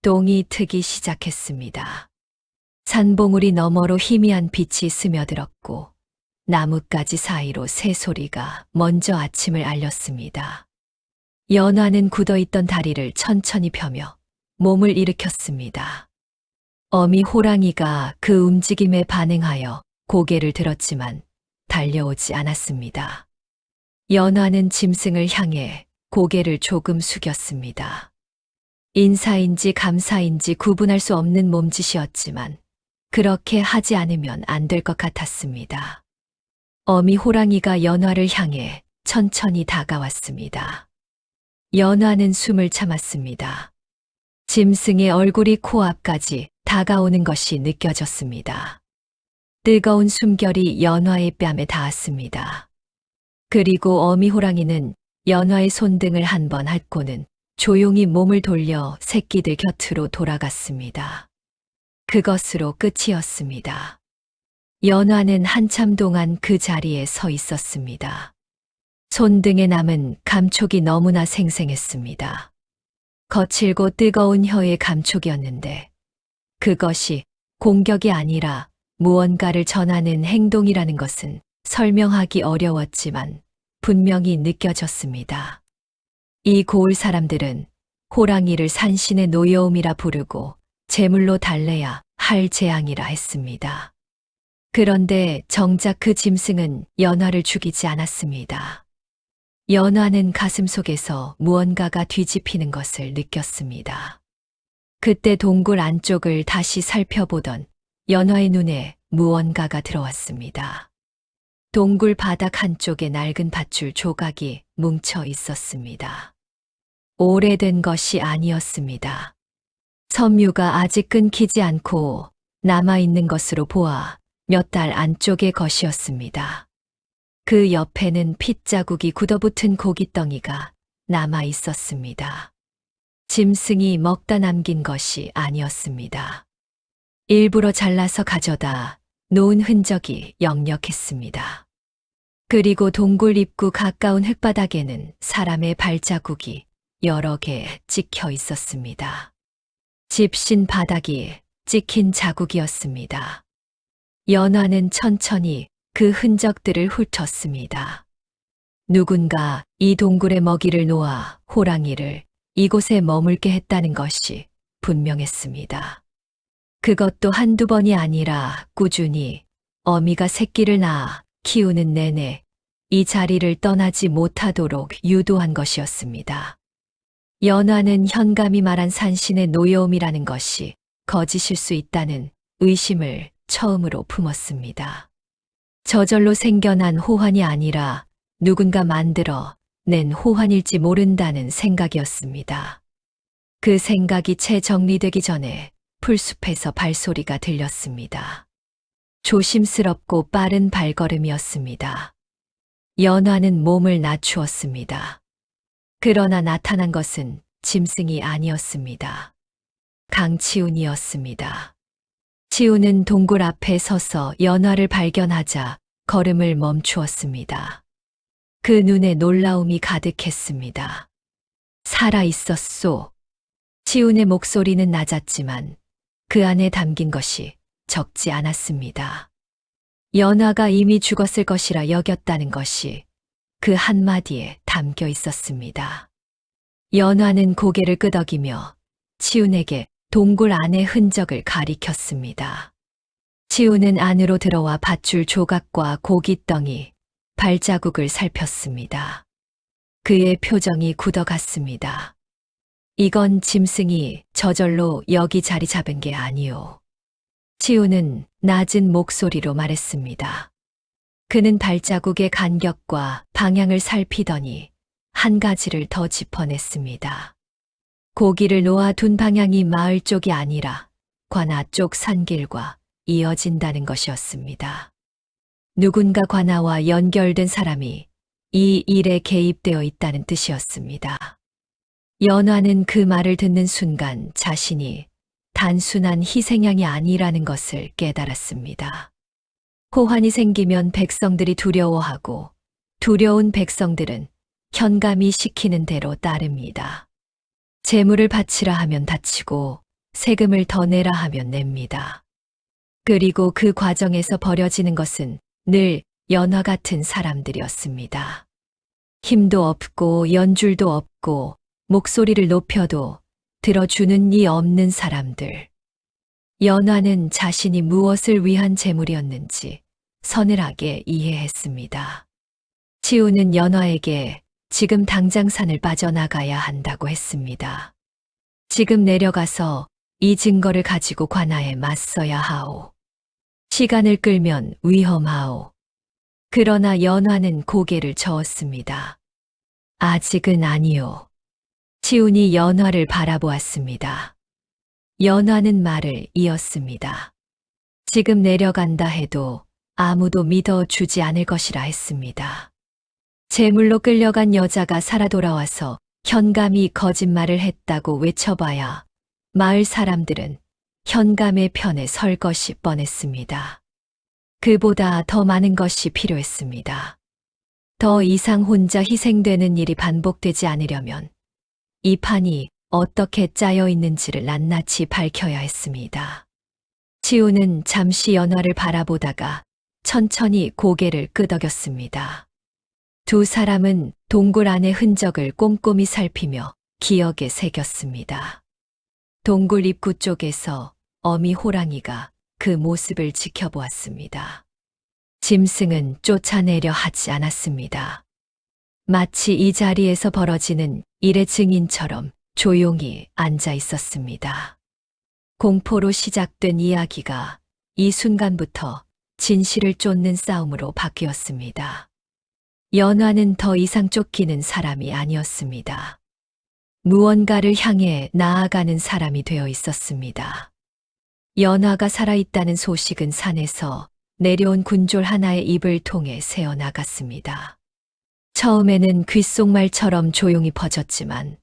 똥이 트기 시작했습니다. 산봉우리 너머로 희미한 빛이 스며들었고 나뭇가지 사이로 새소리가 먼저 아침을 알렸습니다. 연화는 굳어있던 다리를 천천히 펴며 몸을 일으켰습니다. 어미 호랑이가 그 움직임에 반응하여 고개를 들었지만 달려오지 않았습니다. 연화는 짐승을 향해 고개를 조금 숙였습니다. 인사인지 감사인지 구분할 수 없는 몸짓이었지만 그렇게 하지 않으면 안 될 것 같았습니다. 어미 호랑이가 연화를 향해 천천히 다가왔습니다. 연화는 숨을 참았습니다. 짐승의 얼굴이 코앞까지 다가오는 것이 느껴졌습니다. 뜨거운 숨결이 연화의 뺨에 닿았습니다. 그리고 어미 호랑이는 연화의 손등을 한 번 핥고는 조용히 몸을 돌려 새끼들 곁으로 돌아갔습니다. 그것으로 끝이었습니다. 연화는 한참 동안 그 자리에 서 있었습니다. 손등에 남은 감촉이 너무나 생생했습니다. 거칠고 뜨거운 혀의 감촉이었는데 그것이 공격이 아니라 무언가를 전하는 행동이라는 것은 설명하기 어려웠지만 분명히 느껴졌습니다. 이 고을 사람들은 호랑이를 산신의 노여움이라 부르고 제물로 달래야 할 재앙이라 했습니다. 그런데 정작 그 짐승은 연화를 죽이지 않았습니다. 연화는 가슴 속에서 무언가가 뒤집히는 것을 느꼈습니다. 그때 동굴 안쪽을 다시 살펴보던 연화의 눈에 무언가가 들어왔습니다. 동굴 바닥 한쪽에 낡은 밧줄 조각이 뭉쳐 있었습니다. 오래된 것이 아니었습니다. 섬유가 아직 끊기지 않고 남아있는 것으로 보아 몇 달 안쪽의 것이었습니다. 그 옆에는 핏자국이 굳어붙은 고깃덩이가 남아 있었습니다. 짐승이 먹다 남긴 것이 아니었습니다. 일부러 잘라서 가져다 놓은 흔적이 역력했습니다. 그리고 동굴 입구 가까운 흙바닥에는 사람의 발자국이 여러 개 찍혀 있었습니다. 집신 바닥이 찍힌 자국이었습니다. 연화는 천천히 그 흔적들을 훑었습니다. 누군가 이 동굴에 먹이를 놓아 호랑이를 이곳에 머물게 했다는 것이 분명했습니다. 그것도 한두 번이 아니라 꾸준히 어미가 새끼를 낳아 키우는 내내 이 자리를 떠나지 못하도록 유도한 것이었습니다. 연화는 현감이 말한 산신의 노여움이라는 것이 거짓일 수 있다는 의심을 처음으로 품었습니다. 저절로 생겨난 호환이 아니라 누군가 만들어 낸 호환일지 모른다는 생각이었습니다. 그 생각이 채 정리되기 전에 풀숲에서 발소리가 들렸습니다. 조심스럽고 빠른 발걸음이었습니다. 연화는 몸을 낮추었습니다. 그러나 나타난 것은 짐승이 아니었습니다. 강치훈이었습니다. 치훈은 동굴 앞에 서서 연화를 발견하자 걸음을 멈추었습니다. 그 눈에 놀라움이 가득했습니다. 살아 있었소. 치훈의 목소리는 낮았지만 그 안에 담긴 것이 적지 않았습니다. 연화가 이미 죽었을 것이라 여겼다는 것이 그 한마디에 담겨 있었습니다. 연화는 고개를 끄덕이며 치훈에게 동굴 안의 흔적을 가리켰습니다. 치훈은 안으로 들어와 밧줄 조각과 고깃덩이, 발자국을 살폈습니다. 그의 표정이 굳어갔습니다. 이건 짐승이 저절로 여기 자리 잡은 게 아니오. 치훈은 낮은 목소리로 말했습니다. 그는 발자국의 간격과 방향을 살피더니 한 가지를 더 짚어냈습니다. 고기를 놓아둔 방향이 마을 쪽이 아니라 관아 쪽 산길과 이어진다는 것이었습니다. 누군가 관아와 연결된 사람이 이 일에 개입되어 있다는 뜻이었습니다. 연화는 그 말을 듣는 순간 자신이 단순한 희생양이 아니라는 것을 깨달았습니다. 호환이 생기면 백성들이 두려워하고 두려운 백성들은 현감이 시키는 대로 따릅니다. 재물을 바치라 하면 바치고 세금을 더 내라 하면 냅니다. 그리고 그 과정에서 벌어지는 것은 늘 연화 같은 사람들이었습니다. 힘도 없고 연줄도 없고 목소리를 높여도 들어주는 이 없는 사람들. 연화는 자신이 무엇을 위한 재물이었는지 서늘하게 이해했습니다. 치훈은 연화에게 지금 당장 산을 빠져나가야 한다고 했습니다. 지금 내려가서 이 증거를 가지고 관아에 맞서야 하오. 시간을 끌면 위험하오. 그러나 연화는 고개를 저었습니다. 아직은 아니오. 치훈이 연화를 바라보았습니다. 연화는 말을 이었습니다. 지금 내려간다 해도 아무도 믿어주지 않을 것이라 했습니다. 제물로 끌려간 여자가 살아 돌아와서 현감이 거짓말을 했다고 외쳐봐야 마을 사람들은 현감의 편에 설 것이 뻔했습니다. 그보다 더 많은 것이 필요했습니다. 더 이상 혼자 희생되는 일이 반복되지 않으려면 이 판이 어떻게 짜여 있는지를 낱낱이 밝혀야 했습니다. 치훈은 잠시 연화를 바라보다가 천천히 고개를 끄덕였습니다. 두 사람은 동굴 안의 흔적을 꼼꼼히 살피며 기억에 새겼습니다. 동굴 입구 쪽에서 어미 호랑이가 그 모습을 지켜보았습니다. 짐승은 쫓아내려 하지 않았습니다. 마치 이 자리에서 벌어지는 일의 증인처럼 조용히 앉아 있었습니다. 공포로 시작된 이야기가 이 순간부터 진실을 쫓는 싸움으로 바뀌었습니다. 연화는 더 이상 쫓기는 사람이 아니었습니다. 무언가를 향해 나아가는 사람이 되어 있었습니다. 연화가 살아있다는 소식은 산에서 내려온 군졸 하나의 입을 통해 새어나갔습니다. 처음에는 귓속말처럼 조용히 퍼졌지만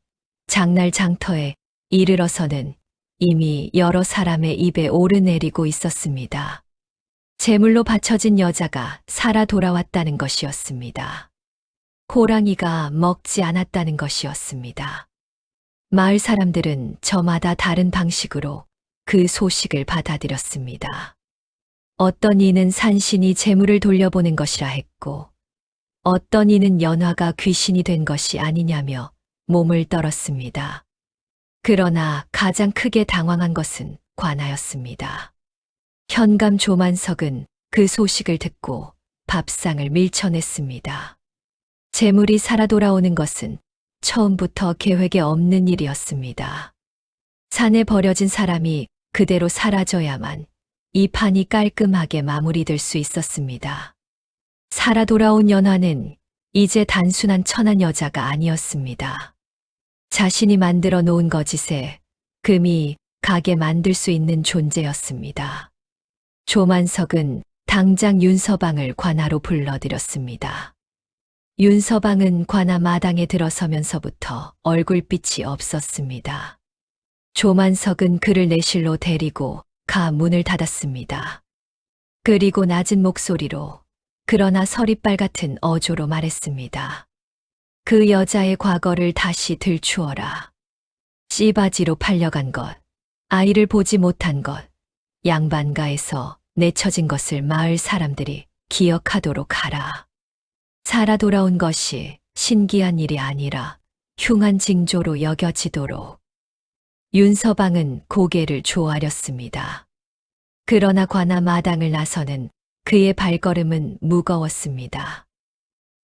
장날 장터에 이르러서는 이미 여러 사람의 입에 오르내리고 있었습니다. 제물로 바쳐진 여자가 살아 돌아왔다는 것이었습니다. 호랑이가 먹지 않았다는 것이었습니다. 마을 사람들은 저마다 다른 방식으로 그 소식을 받아들였습니다. 어떤 이는 산신이 제물을 돌려보낸 것이라 했고, 어떤 이는 연화가 귀신이 된 것이 아니냐며 몸을 떨었습니다. 그러나 가장 크게 당황한 것은 관아였습니다. 현감 조만석은 그 소식을 듣고 밥상을 밀쳐냈습니다. 재물이 살아 돌아오는 것은 처음부터 계획에 없는 일이었습니다. 산에 버려진 사람이 그대로 사라져야만 이 판이 깔끔하게 마무리될 수 있었습니다. 살아 돌아온 연화는 이제 단순한 천한 여자가 아니었습니다. 자신이 만들어 놓은 거짓에 금이 가게 만들 수 있는 존재였습니다. 조만석은 당장 윤서방을 관하로 불러들였습니다. 윤서방은 관아 마당에 들어서면서부터 얼굴빛이 없었습니다. 조만석은 그를 내실로 데리고 가 문을 닫았습니다. 그리고 낮은 목소리로 그러나 서리빨 같은 어조로 말했습니다. 그 여자의 과거를 다시 들추어라. 씨바지로 팔려간 것, 아이를 보지 못한 것, 양반가에서 내쳐진 것을 마을 사람들이 기억하도록 하라. 살아 돌아온 것이 신기한 일이 아니라 흉한 징조로 여겨지도록. 윤서방은 고개를 조아렸습니다. 그러나 관아 마당을 나서는 그의 발걸음은 무거웠습니다.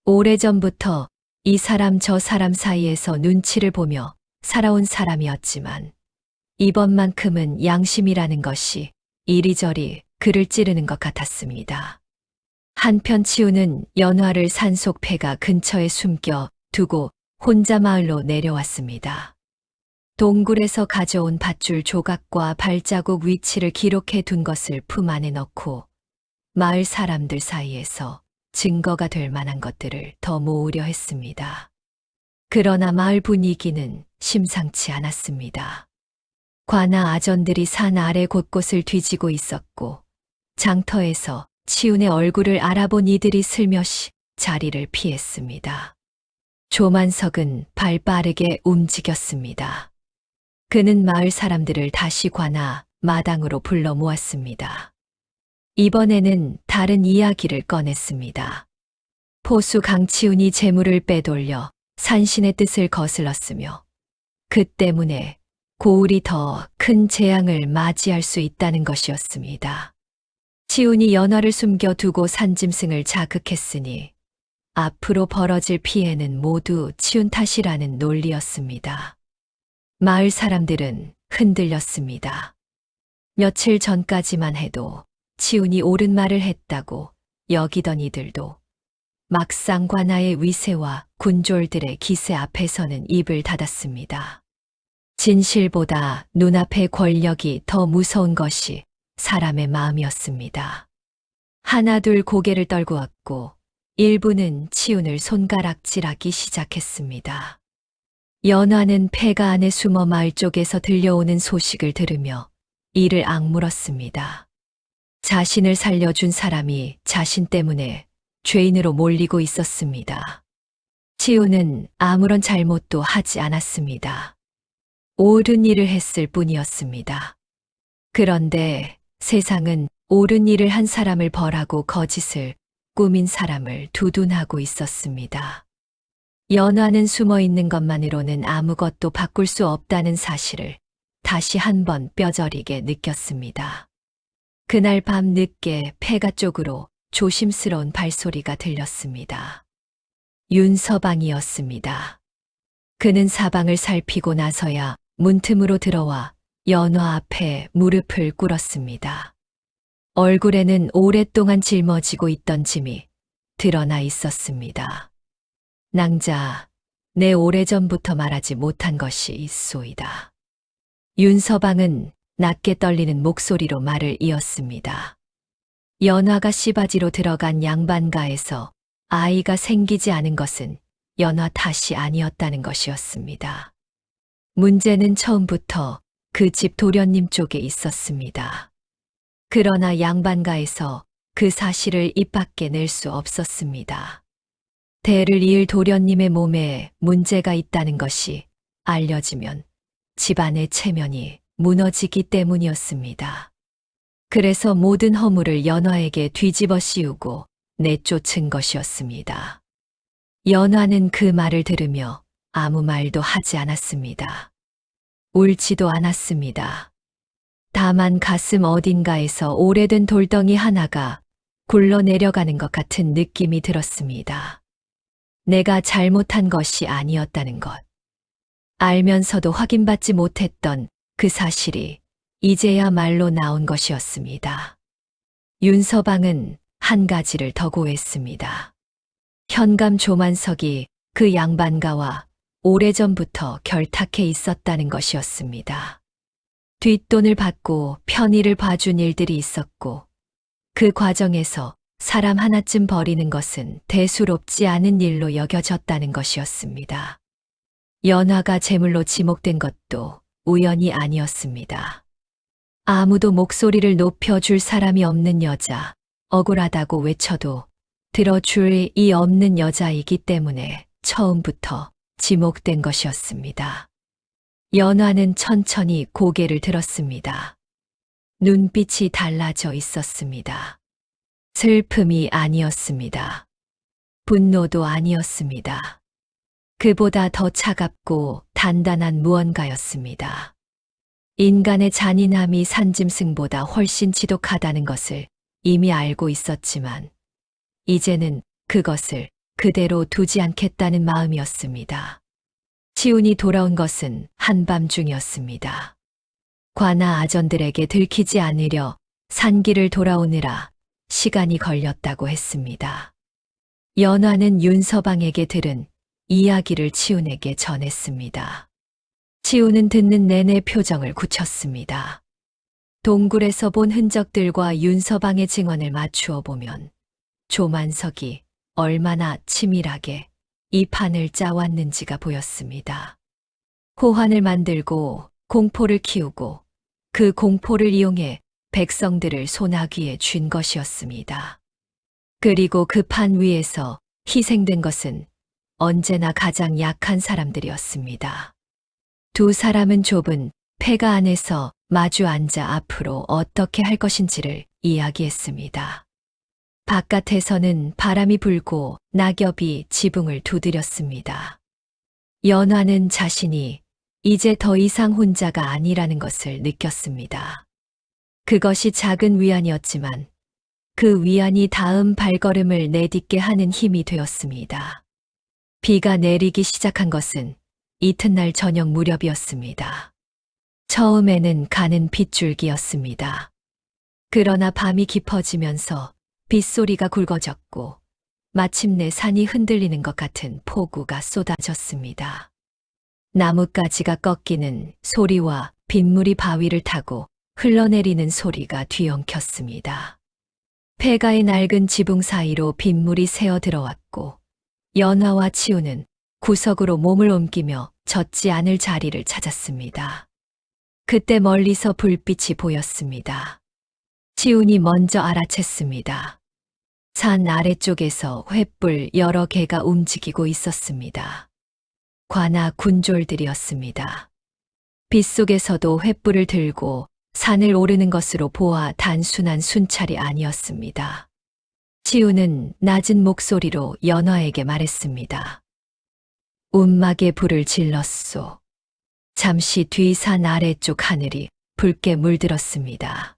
오래전부터 이 사람 저 사람 사이에서 눈치를 보며 살아온 사람이었지만 이번만큼은 양심이라는 것이 이리저리 그를 찌르는 것 같았습니다. 한편 치우는 연화를 산속 폐가 근처에 숨겨 두고 혼자 마을로 내려왔습니다. 동굴에서 가져온 밧줄 조각과 발자국 위치를 기록해 둔 것을 품 안에 넣고 마을 사람들 사이에서 증거가 될 만한 것들을 더 모으려 했습니다. 그러나 마을 분위기는 심상치 않았습니다. 관아 아전들이 산 아래 곳곳을 뒤지고 있었고 장터에서 치운의 얼굴을 알아본 이들이 슬며시 자리를 피했습니다. 조만석은 발 빠르게 움직였습니다. 그는 마을 사람들을 다시 관아 마당으로 불러 모았습니다. 이번에는 다른 이야기를 꺼냈습니다. 포수 강치운이 재물을 빼돌려 산신의 뜻을 거슬렀으며 그 때문에 고을이 더 큰 재앙을 맞이할 수 있다는 것이었습니다. 치운이 연화를 숨겨두고 산짐승을 자극했으니 앞으로 벌어질 피해는 모두 치운 탓이라는 논리였습니다. 마을 사람들은 흔들렸습니다. 며칠 전까지만 해도 치운이 옳은 말을 했다고 여기던 이들도 막상 관아의 위세와 군졸들의 기세 앞에서는 입을 닫았습니다. 진실보다 눈앞의 권력이 더 무서운 것이 사람의 마음이었습니다. 하나둘 고개를 떨구었고 일부는 치운을 손가락질하기 시작했습니다. 연화는 폐가 안에 숨어 마을 쪽에서 들려오는 소식을 들으며 이를 악물었습니다. 자신을 살려준 사람이 자신 때문에 죄인으로 몰리고 있었습니다. 치우는 아무런 잘못도 하지 않았습니다. 옳은 일을 했을 뿐이었습니다. 그런데 세상은 옳은 일을 한 사람을 벌하고 거짓을 꾸민 사람을 두둔하고 있었습니다. 연화는 숨어 있는 것만으로는 아무것도 바꿀 수 없다는 사실을 다시 한번 뼈저리게 느꼈습니다. 그날 밤 늦게 폐가 쪽으로 조심스러운 발소리가 들렸습니다. 윤서방이었습니다. 그는 사방을 살피고 나서야 문틈으로 들어와 연화 앞에 무릎을 꿇었습니다. 얼굴에는 오랫동안 짊어지고 있던 짐이 드러나 있었습니다. 낭자, 내 오래전부터 말하지 못한 것이 있소이다. 윤서방은 낮게 떨리는 목소리로 말을 이었습니다. 연화가 씨바지로 들어간 양반가에서 아이가 생기지 않은 것은 연화 탓이 아니었다는 것이었습니다. 문제는 처음부터 그 집 도련님 쪽에 있었습니다. 그러나 양반가에서 그 사실을 입 밖에 낼 수 없었습니다. 대를 이을 도련님의 몸에 문제가 있다는 것이 알려지면 집안의 체면이 무너지기 때문이었습니다. 그래서 모든 허물을 연화에게 뒤집어 씌우고 내쫓은 것이었습니다. 연화는 그 말을 들으며 아무 말도 하지 않았습니다. 울지도 않았습니다. 다만 가슴 어딘가에서 오래된 돌덩이 하나가 굴러 내려가는 것 같은 느낌이 들었습니다. 내가 잘못한 것이 아니었다는 것. 알면서도 확인받지 못했던 그 사실이 이제야 말로 나온 것이었습니다. 윤서방은 한 가지를 더 고했습니다. 현감 조만석이 그 양반가와 오래전부터 결탁해 있었다는 것이었습니다. 뒷돈을 받고 편의를 봐준 일들이 있었고 그 과정에서 사람 하나쯤 버리는 것은 대수롭지 않은 일로 여겨졌다는 것이었습니다. 연화가 제물로 지목된 것도 우연이 아니었습니다. 아무도 목소리를 높여줄 사람이 없는 여자, 억울하다고 외쳐도 들어줄 이 없는 여자이기 때문에 처음부터 지목된 것이었습니다. 연화는 천천히 고개를 들었습니다. 눈빛이 달라져 있었습니다. 슬픔이 아니었습니다. 분노도 아니었습니다. 그보다 더 차갑고 단단한 무언가였습니다. 인간의 잔인함이 산짐승보다 훨씬 지독하다는 것을 이미 알고 있었지만 이제는 그것을 그대로 두지 않겠다는 마음이었습니다. 치운이 돌아온 것은 한밤중이었습니다. 관아 아전들에게 들키지 않으려 산길을 돌아오느라 시간이 걸렸다고 했습니다. 연화는 윤서방에게 들은 이야기를 치운에게 전했습니다. 치운은 듣는 내내 표정을 굳혔습니다. 동굴에서 본 흔적들과 윤서방의 증언을 맞추어 보면 조만석이 얼마나 치밀하게 이 판을 짜왔는지가 보였습니다. 호환을 만들고 공포를 키우고 그 공포를 이용해 백성들을 소나기에 쥔 것이었습니다. 그리고 그 판 위에서 희생된 것은 언제나 가장 약한 사람들이었습니다. 두 사람은 좁은 폐가 안에서 마주 앉아 앞으로 어떻게 할 것인지를 이야기했습니다. 바깥에서는 바람이 불고 낙엽이 지붕을 두드렸습니다. 연화는 자신이 이제 더 이상 혼자가 아니라는 것을 느꼈습니다. 그것이 작은 위안이었지만 그 위안이 다음 발걸음을 내딛게 하는 힘이 되었습니다. 비가 내리기 시작한 것은 이튿날 저녁 무렵이었습니다. 처음에는 가는 빗줄기였습니다. 그러나 밤이 깊어지면서 빗소리가 굵어졌고 마침내 산이 흔들리는 것 같은 폭우가 쏟아졌습니다. 나뭇가지가 꺾이는 소리와 빗물이 바위를 타고 흘러내리는 소리가 뒤엉켰습니다. 폐가의 낡은 지붕 사이로 빗물이 새어 들어왔고 연화와 치우는 구석으로 몸을 옮기며 젖지 않을 자리를 찾았습니다. 그때 멀리서 불빛이 보였습니다. 치운이 먼저 알아챘습니다. 산 아래쪽에서 횃불 여러 개가 움직이고 있었습니다. 관아 군졸들이었습니다. 빗속에서도 횃불을 들고 산을 오르는 것으로 보아 단순한 순찰이 아니었습니다. 치우는 낮은 목소리로 연화에게 말했습니다. 움막에 불을 질렀소. 잠시 뒤 산 아래쪽 하늘이 붉게 물들었습니다.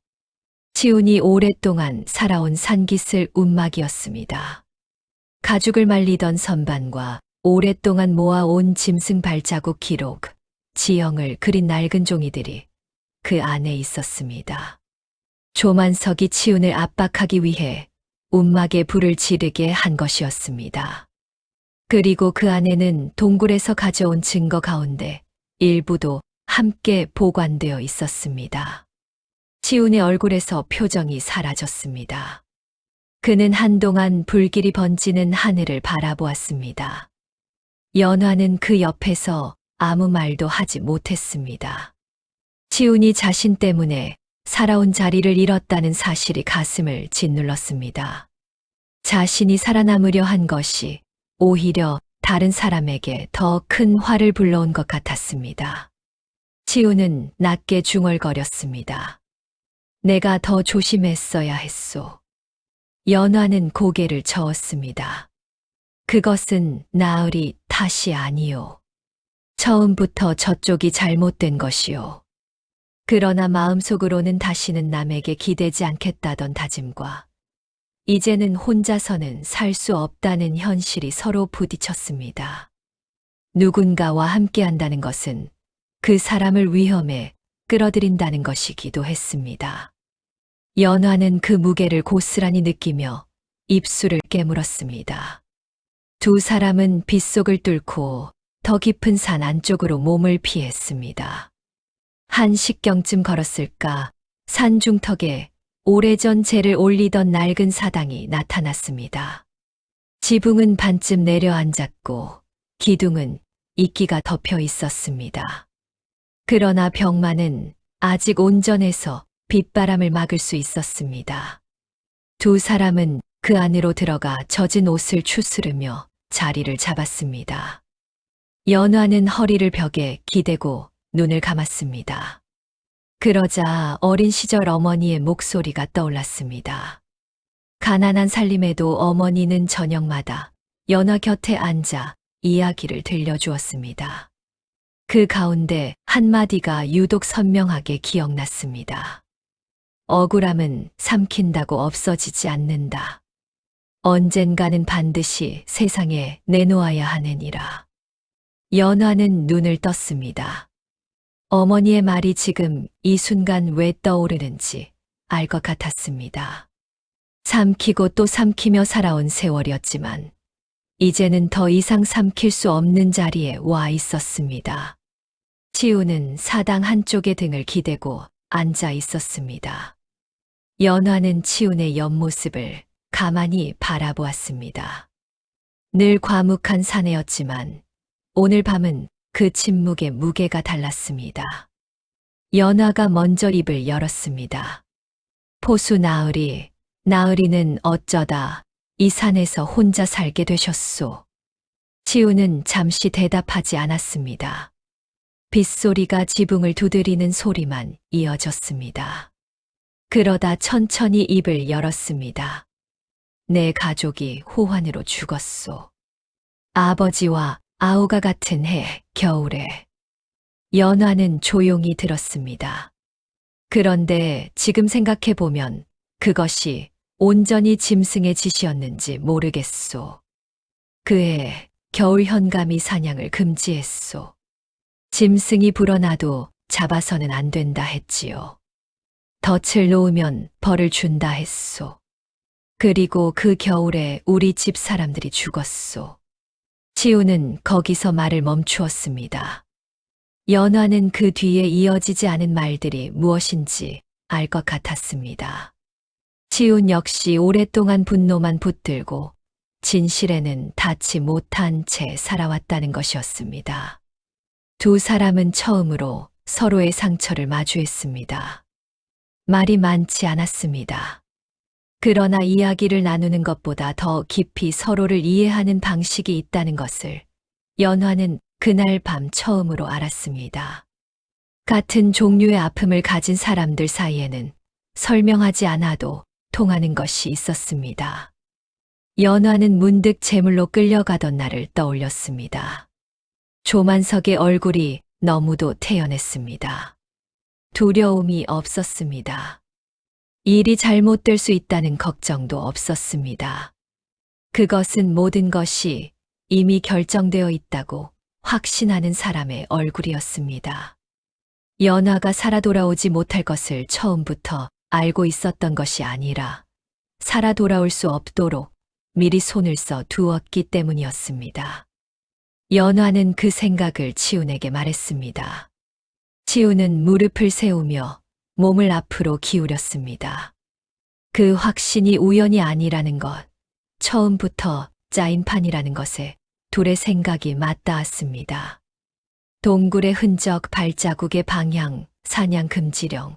치운이 오랫동안 살아온 산기슭 움막이었습니다. 가죽을 말리던 선반과 오랫동안 모아온 짐승 발자국 기록, 지형을 그린 낡은 종이들이 그 안에 있었습니다. 조만석이 치운을 압박하기 위해 움막에 불을 지르게 한 것이었습니다. 그리고 그 안에는 동굴에서 가져온 증거 가운데 일부도 함께 보관되어 있었습니다. 치운의 얼굴에서 표정이 사라졌습니다. 그는 한동안 불길이 번지는 하늘을 바라보았습니다. 연화는 그 옆에서 아무 말도 하지 못했습니다. 치운이 자신 때문에 살아온 자리를 잃었다는 사실이 가슴을 짓눌렀습니다. 자신이 살아남으려 한 것이 오히려 다른 사람에게 더 큰 화를 불러온 것 같았습니다. 치우는 낮게 중얼거렸습니다. 내가 더 조심했어야 했소. 연화는 고개를 저었습니다. 그것은 나으리 탓이 아니오. 처음부터 저쪽이 잘못된 것이오. 그러나 마음속으로는 다시는 남에게 기대지 않겠다던 다짐과 이제는 혼자서는 살 수 없다는 현실이 서로 부딪혔습니다. 누군가와 함께 한다는 것은 그 사람을 위험에 끌어들인다는 것이기도 했습니다. 연화는 그 무게를 고스란히 느끼며 입술을 깨물었습니다. 두 사람은 빗속을 뚫고 더 깊은 산 안쪽으로 몸을 피했습니다. 한 식경쯤 걸었을까 산 중턱에 오래전 재를 올리던 낡은 사당이 나타났습니다. 지붕은 반쯤 내려앉았고 기둥은 이끼가 덮여 있었습니다. 그러나 벽만은 아직 온전해서 빗바람을 막을 수 있었습니다. 두 사람은 그 안으로 들어가 젖은 옷을 추스르며 자리를 잡았습니다. 연화는 허리를 벽에 기대고 눈을 감았습니다. 그러자 어린 시절 어머니의 목소리가 떠올랐습니다. 가난한 살림에도 어머니는 저녁마다 연화 곁에 앉아 이야기를 들려주었습니다. 그 가운데 한마디가 유독 선명하게 기억났습니다. 억울함은 삼킨다고 없어지지 않는다. 언젠가는 반드시 세상에 내놓아야 하느니라. 연화는 눈을 떴습니다. 어머니의 말이 지금 이 순간 왜 떠오르는지 알 것 같았습니다. 삼키고 또 삼키며 살아온 세월이었지만 이제는 더 이상 삼킬 수 없는 자리에 와 있었습니다. 치우는 사당 한쪽에 등을 기대고 앉아 있었습니다. 연화는 치운의 옆모습을 가만히 바라보았습니다. 늘 과묵한 사내였지만 오늘 밤은 그 침묵의 무게가 달랐습니다. 연화가 먼저 입을 열었습니다. 포수 나으리는 어쩌다 이 산에서 혼자 살게 되셨소. 치우는 잠시 대답하지 않았습니다. 빗소리가 지붕을 두드리는 소리만 이어졌습니다. 그러다 천천히 입을 열었습니다. 내 가족이 호환으로 죽었소. 아버지와 아우가 같은 해 겨울에. 연화는 조용히 들었습니다. 그런데 지금 생각해보면 그것이 온전히 짐승의 짓이었는지 모르겠소. 그해 겨울 현감이 사냥을 금지했소. 짐승이 불어나도 잡아서는 안 된다 했지요. 덫을 놓으면 벌을 준다 했소. 그리고 그 겨울에 우리 집 사람들이 죽었소. 치우는 거기서 말을 멈추었습니다. 연화는 그 뒤에 이어지지 않은 말들이 무엇인지 알 것 같았습니다. 치운 역시 오랫동안 분노만 붙들고 진실에는 닿지 못한 채 살아왔다는 것이었습니다. 두 사람은 처음으로 서로의 상처를 마주했습니다. 말이 많지 않았습니다. 그러나 이야기를 나누는 것보다 더 깊이 서로를 이해하는 방식이 있다는 것을 연화는 그날 밤 처음으로 알았습니다. 같은 종류의 아픔을 가진 사람들 사이에는 설명하지 않아도 통하는 것이 있었습니다. 연화는 문득 제물로 끌려가던 날을 떠올렸습니다. 조만석의 얼굴이 너무도 태연했습니다. 두려움이 없었습니다. 일이 잘못될 수 있다는 걱정도 없었습니다. 그것은 모든 것이 이미 결정되어 있다고 확신하는 사람의 얼굴이었습니다. 연화가 살아 돌아오지 못할 것을 처음부터 알고 있었던 것이 아니라 살아 돌아올 수 없도록 미리 손을 써 두었기 때문이었습니다. 연화는 그 생각을 치운에게 말했습니다. 치운은 무릎을 세우며 몸을 앞으로 기울였습니다. 그 확신이 우연이 아니라는 것, 처음부터 짜인 판이라는 것에 둘의 생각이 맞닿았습니다. 동굴의 흔적, 발자국의 방향, 사냥 금지령,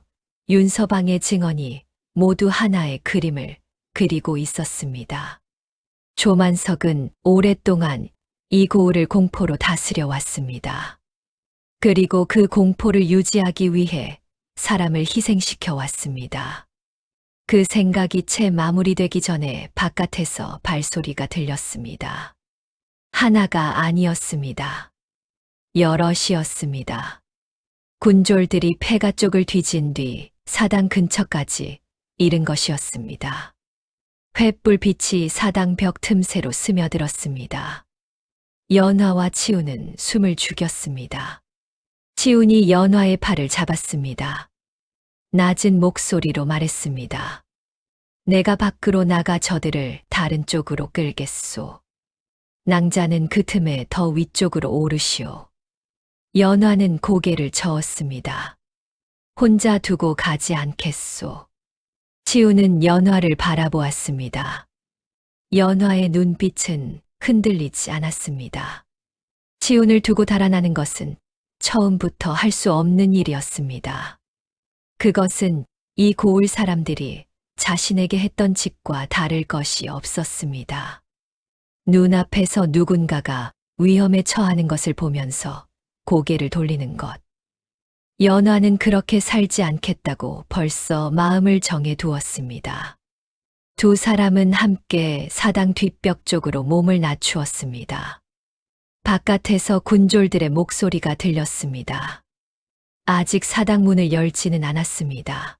윤서방의 증언이 모두 하나의 그림을 그리고 있었습니다. 조만석은 오랫동안 이 고을을 공포로 다스려 왔습니다. 그리고 그 공포를 유지하기 위해 사람을 희생시켜 왔습니다. 그 생각이 채 마무리되기 전에 바깥에서 발소리가 들렸습니다. 하나가 아니었습니다. 여럿이었습니다. 군졸들이 폐가 쪽을 뒤진 뒤 사당 근처까지 이른 것이었습니다. 횃불빛이 사당 벽 틈새로 스며들었습니다. 연화와 치우는 숨을 죽였습니다. 치운이 연화의 팔을 잡았습니다. 낮은 목소리로 말했습니다. 내가 밖으로 나가 저들을 다른 쪽으로 끌겠소. 낭자는 그 틈에 더 위쪽으로 오르시오. 연화는 고개를 저었습니다. 혼자 두고 가지 않겠소. 치우는 연화를 바라보았습니다. 연화의 눈빛은 흔들리지 않았습니다. 치운을 두고 달아나는 것은 처음부터 할 수 없는 일이었습니다. 그것은 이 고을 사람들이 자신에게 했던 짓과 다를 것이 없었습니다. 눈앞에서 누군가가 위험에 처하는 것을 보면서 고개를 돌리는 것. 연화는 그렇게 살지 않겠다고 벌써 마음을 정해 두었습니다. 두 사람은 함께 사당 뒷벽 쪽으로 몸을 낮추었습니다. 바깥에서 군졸들의 목소리가 들렸습니다. 아직 사당 문을 열지는 않았습니다.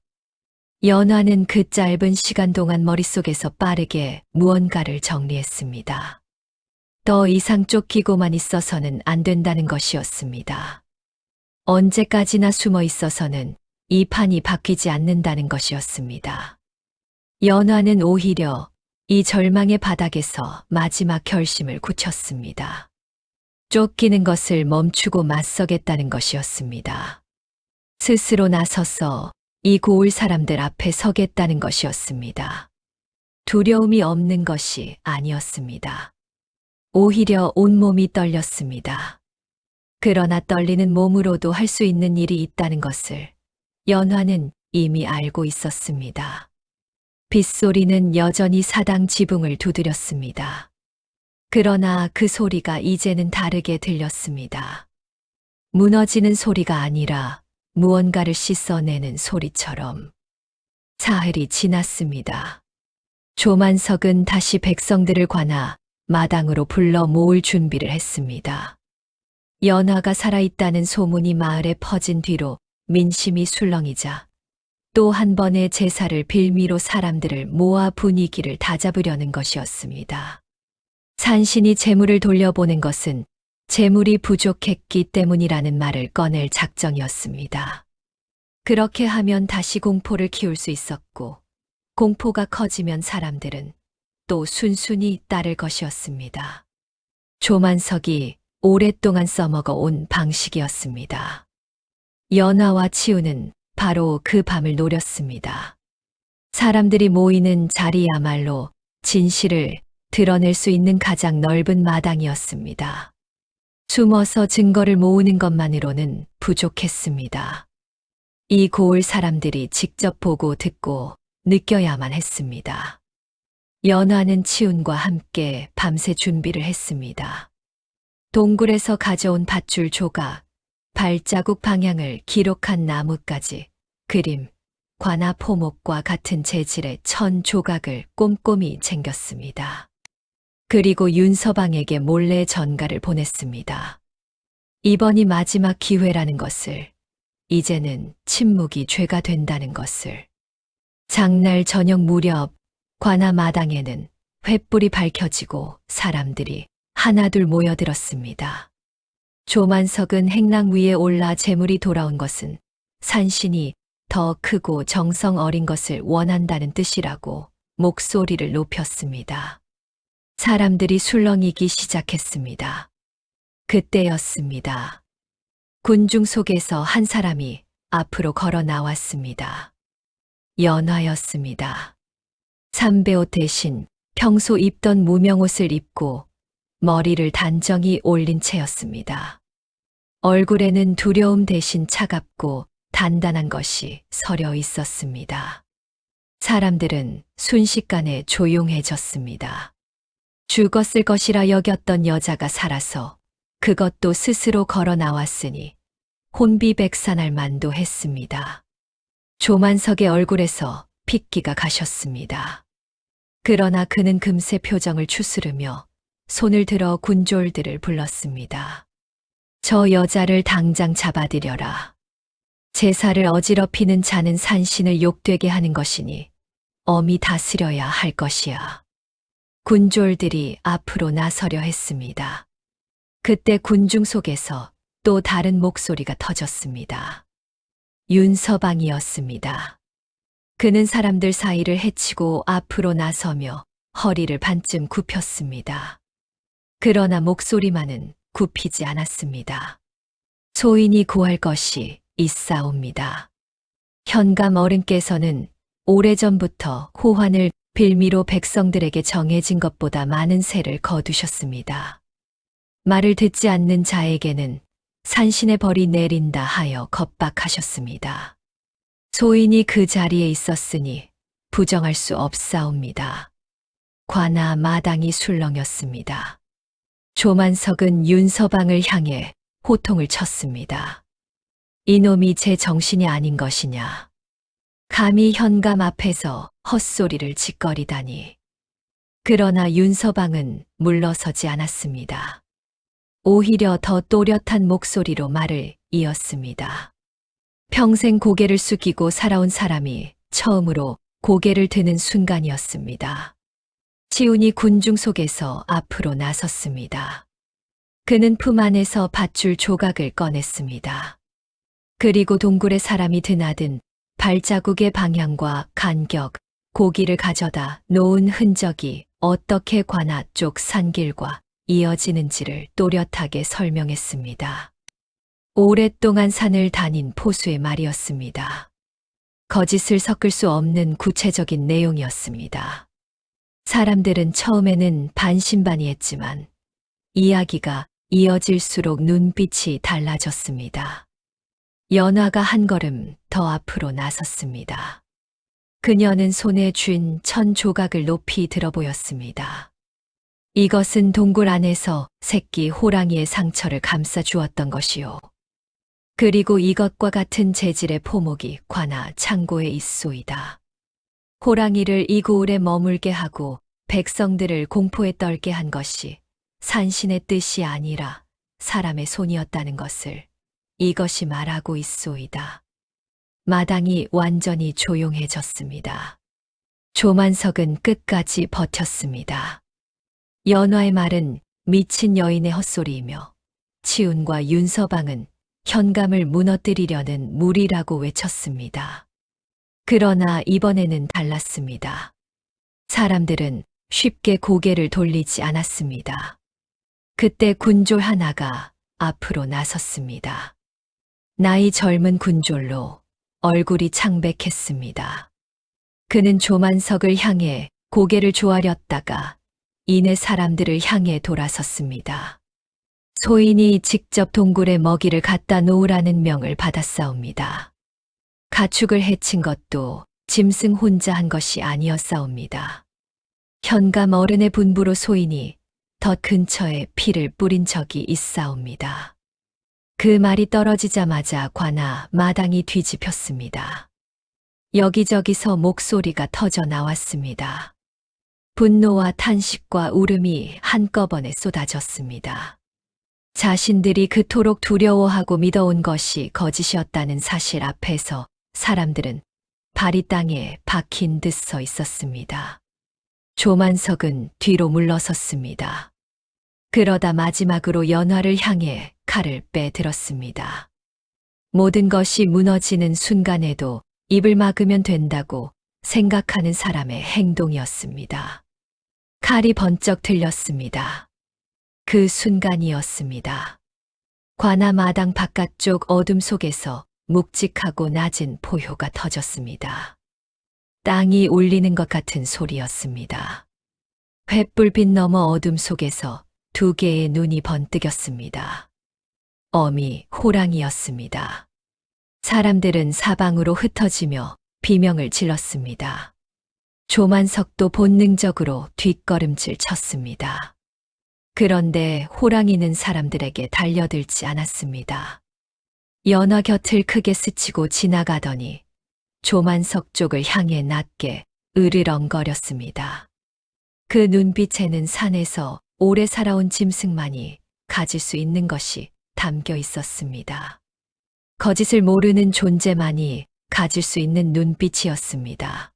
연화는 그 짧은 시간 동안 머릿속에서 빠르게 무언가를 정리했습니다. 더 이상 쫓기고만 있어서는 안 된다는 것이었습니다. 언제까지나 숨어 있어서는 이 판이 바뀌지 않는다는 것이었습니다. 연화는 오히려 이 절망의 바닥에서 마지막 결심을 굳혔습니다. 쫓기는 것을 멈추고 맞서겠다는 것이었습니다. 스스로 나서서 이 고을 사람들 앞에 서겠다는 것이었습니다. 두려움이 없는 것이 아니었습니다. 오히려 온몸이 떨렸습니다. 그러나 떨리는 몸으로도 할 수 있는 일이 있다는 것을 연화는 이미 알고 있었습니다. 빗소리는 여전히 사당 지붕을 두드렸습니다. 그러나 그 소리가 이제는 다르게 들렸습니다. 무너지는 소리가 아니라 무언가를 씻어내는 소리처럼. 사흘이 지났습니다. 조만석은 다시 백성들을 관하 마당으로 불러 모을 준비를 했습니다. 연화가 살아있다는 소문이 마을에 퍼진 뒤로 민심이 술렁이자 또 한 번의 제사를 빌미로 사람들을 모아 분위기를 다잡으려는 것이었습니다. 산신이 재물을 돌려보낸 것은 재물이 부족했기 때문이라는 말을 꺼낼 작정이었습니다. 그렇게 하면 다시 공포를 키울 수 있었고, 공포가 커지면 사람들은 또 순순히 따를 것이었습니다. 조만석이 오랫동안 써먹어 온 방식이었습니다. 연화와 치우는 바로 그 밤을 노렸습니다. 사람들이 모이는 자리야말로 진실을 드러낼 수 있는 가장 넓은 마당이었습니다. 숨어서 증거를 모으는 것만으로는 부족했습니다. 이 고을 사람들이 직접 보고 듣고 느껴야만 했습니다. 연화는 치운과 함께 밤새 준비를 했습니다. 동굴에서 가져온 밧줄 조각, 발자국 방향을 기록한 나뭇가지, 그림, 관아 포목과 같은 재질의 1000 조각을 꼼꼼히 챙겼습니다. 그리고 윤서방에게 몰래 전가를 보냈습니다. 이번이 마지막 기회라는 것을, 이제는 침묵이 죄가 된다는 것을. 장날 저녁 무렵 관아 마당에는 횃불이 밝혀지고 사람들이 하나둘 모여들었습니다. 조만석은 행랑 위에 올라 재물이 돌아온 것은 산신이 더 크고 정성 어린 것을 원한다는 뜻이라고 목소리를 높였습니다. 사람들이 술렁이기 시작했습니다. 그때였습니다. 군중 속에서 한 사람이 앞으로 걸어 나왔습니다. 연화였습니다. 삼배옷 대신 평소 입던 무명옷을 입고 머리를 단정히 올린 채였습니다. 얼굴에는 두려움 대신 차갑고 단단한 것이 서려 있었습니다. 사람들은 순식간에 조용해졌습니다. 죽었을 것이라 여겼던 여자가 살아서 그것도 스스로 걸어 나왔으니 혼비백산할 만도 했습니다. 조만석의 얼굴에서 핏기가 가셨습니다. 그러나 그는 금세 표정을 추스르며 손을 들어 군졸들을 불렀습니다. 저 여자를 당장 잡아들여라. 제사를 어지럽히는 자는 산신을 욕되게 하는 것이니 엄히 다스려야 할 것이야. 군졸들이 앞으로 나서려 했습니다. 그때 군중 속에서 또 다른 목소리가 터졌습니다. 윤서방이었습니다. 그는 사람들 사이를 헤치고 앞으로 나서며 허리를 반쯤 굽혔습니다. 그러나 목소리만은 굽히지 않았습니다. 소인이 고할 것이 있사옵니다. 현감 어른께서는 오래전부터 호환을 빌미로 백성들에게 정해진 것보다 많은 세를 거두셨습니다. 말을 듣지 않는 자에게는 산신의 벌이 내린다 하여 겁박하셨습니다. 소인이 그 자리에 있었으니 부정할 수 없사옵니다. 관아 마당이 술렁였습니다. 조만석은 윤서방을 향해 호통을 쳤습니다. 이놈이 제 정신이 아닌 것이냐. 감히 현감 앞에서 헛소리를 짓거리다니. 그러나 윤서방은 물러서지 않았습니다. 오히려 더 또렷한 목소리로 말을 이었습니다. 평생 고개를 숙이고 살아온 사람이 처음으로 고개를 드는 순간이었습니다. 치훈이 군중 속에서 앞으로 나섰습니다. 그는 품 안에서 밧줄 조각을 꺼냈습니다. 그리고 동굴에 사람이 드나든 발자국의 방향과 간격, 고기를 가져다 놓은 흔적이 어떻게 관아 쪽 산길과 이어지는지를 또렷하게 설명했습니다. 오랫동안 산을 다닌 포수의 말이었습니다. 거짓을 섞을 수 없는 구체적인 내용이었습니다. 사람들은 처음에는 반신반의했지만 이야기가 이어질수록 눈빛이 달라졌습니다. 연화가 한 걸음 더 앞으로 나섰습니다. 그녀는 손에 쥔 천 조각을 높이 들어 보였습니다. 이것은 동굴 안에서 새끼 호랑이의 상처를 감싸 주었던 것이요. 그리고 이것과 같은 재질의 포목이 관아 창고에 있소이다. 호랑이를 이 고을에 머물게 하고 백성들을 공포에 떨게 한 것이 산신의 뜻이 아니라 사람의 손이었다는 것을 이것이 말하고 있소이다. 마당이 완전히 조용해졌습니다. 조만석은 끝까지 버텼습니다. 연화의 말은 미친 여인의 헛소리이며 치훈과 윤서방은 현감을 무너뜨리려는 무리라고 외쳤습니다. 그러나 이번에는 달랐습니다. 사람들은 쉽게 고개를 돌리지 않았습니다. 그때 군졸 하나가 앞으로 나섰습니다. 나이 젊은 군졸로 얼굴이 창백했습니다. 그는 조만석을 향해 고개를 조아렸다가 이내 사람들을 향해 돌아섰습니다. 소인이 직접 동굴에 먹이를 갖다 놓으라는 명을 받았사옵니다. 가축을 해친 것도 짐승 혼자 한 것이 아니었사옵니다. 현감 어른의 분부로 소인이 덫 근처에 피를 뿌린 적이 있사옵니다. 그 말이 떨어지자마자 관아 마당이 뒤집혔습니다. 여기저기서 목소리가 터져 나왔습니다. 분노와 탄식과 울음이 한꺼번에 쏟아졌습니다. 자신들이 그토록 두려워하고 믿어온 것이 거짓이었다는 사실 앞에서 사람들은 발이 땅에 박힌 듯 서 있었습니다. 조만석은 뒤로 물러섰습니다. 그러다 마지막으로 연화를 향해 칼을 빼들었습니다. 모든 것이 무너지는 순간에도 입을 막으면 된다고 생각하는 사람의 행동이었습니다. 칼이 번쩍 들렸습니다. 그 순간이었습니다. 관아 마당 바깥쪽 어둠 속에서 묵직하고 낮은 포효가 터졌습니다. 땅이 울리는 것 같은 소리였습니다. 횃불빛 너머 어둠 속에서 두 개의 눈이 번뜩였습니다. 어미 호랑이였습니다. 사람들은 사방으로 흩어지며 비명을 질렀습니다. 조만석도 본능적으로 뒷걸음질 쳤습니다. 그런데 호랑이는 사람들에게 달려들지 않았습니다. 연화 곁을 크게 스치고 지나가더니 조만석 쪽을 향해 낮게 으르렁거렸습니다. 그 눈빛에는 산에서 오래 살아온 짐승만이 가질 수 있는 것이 담겨 있었습니다. 거짓을 모르는 존재만이 가질 수 있는 눈빛이었습니다.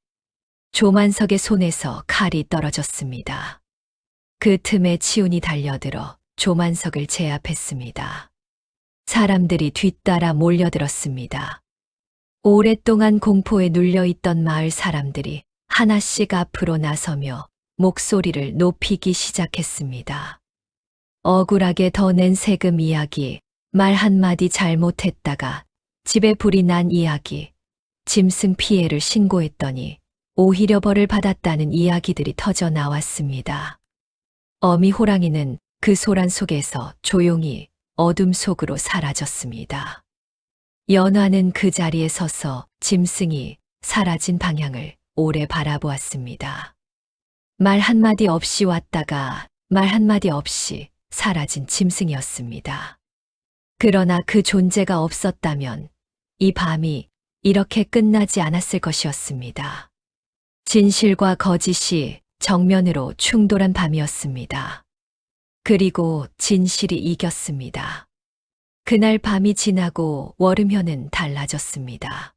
조만석의 손에서 칼이 떨어졌습니다. 그 틈에 치훈이 달려들어 조만석을 제압했습니다. 사람들이 뒤따라 몰려들었습니다. 오랫동안 공포에 눌려있던 마을 사람들이 하나씩 앞으로 나서며 목소리를 높이기 시작했습니다. 억울하게 더 낸 세금 이야기, 말 한마디 잘못했다가 집에 불이 난 이야기, 짐승 피해를 신고했더니 오히려 벌을 받았다는 이야기들이 터져 나왔습니다. 어미 호랑이는 그 소란 속에서 조용히 어둠 속으로 사라졌습니다. 연화는 그 자리에 서서 짐승이 사라진 방향을 오래 바라보았습니다. 말 한마디 없이 왔다가 말 한마디 없이 사라진 짐승이었습니다. 그러나 그 존재가 없었다면 이 밤이 이렇게 끝나지 않았을 것이었습니다. 진실과 거짓이 정면으로 충돌한 밤이었습니다. 그리고 진실이 이겼습니다. 그날 밤이 지나고 월음현은 달라졌습니다.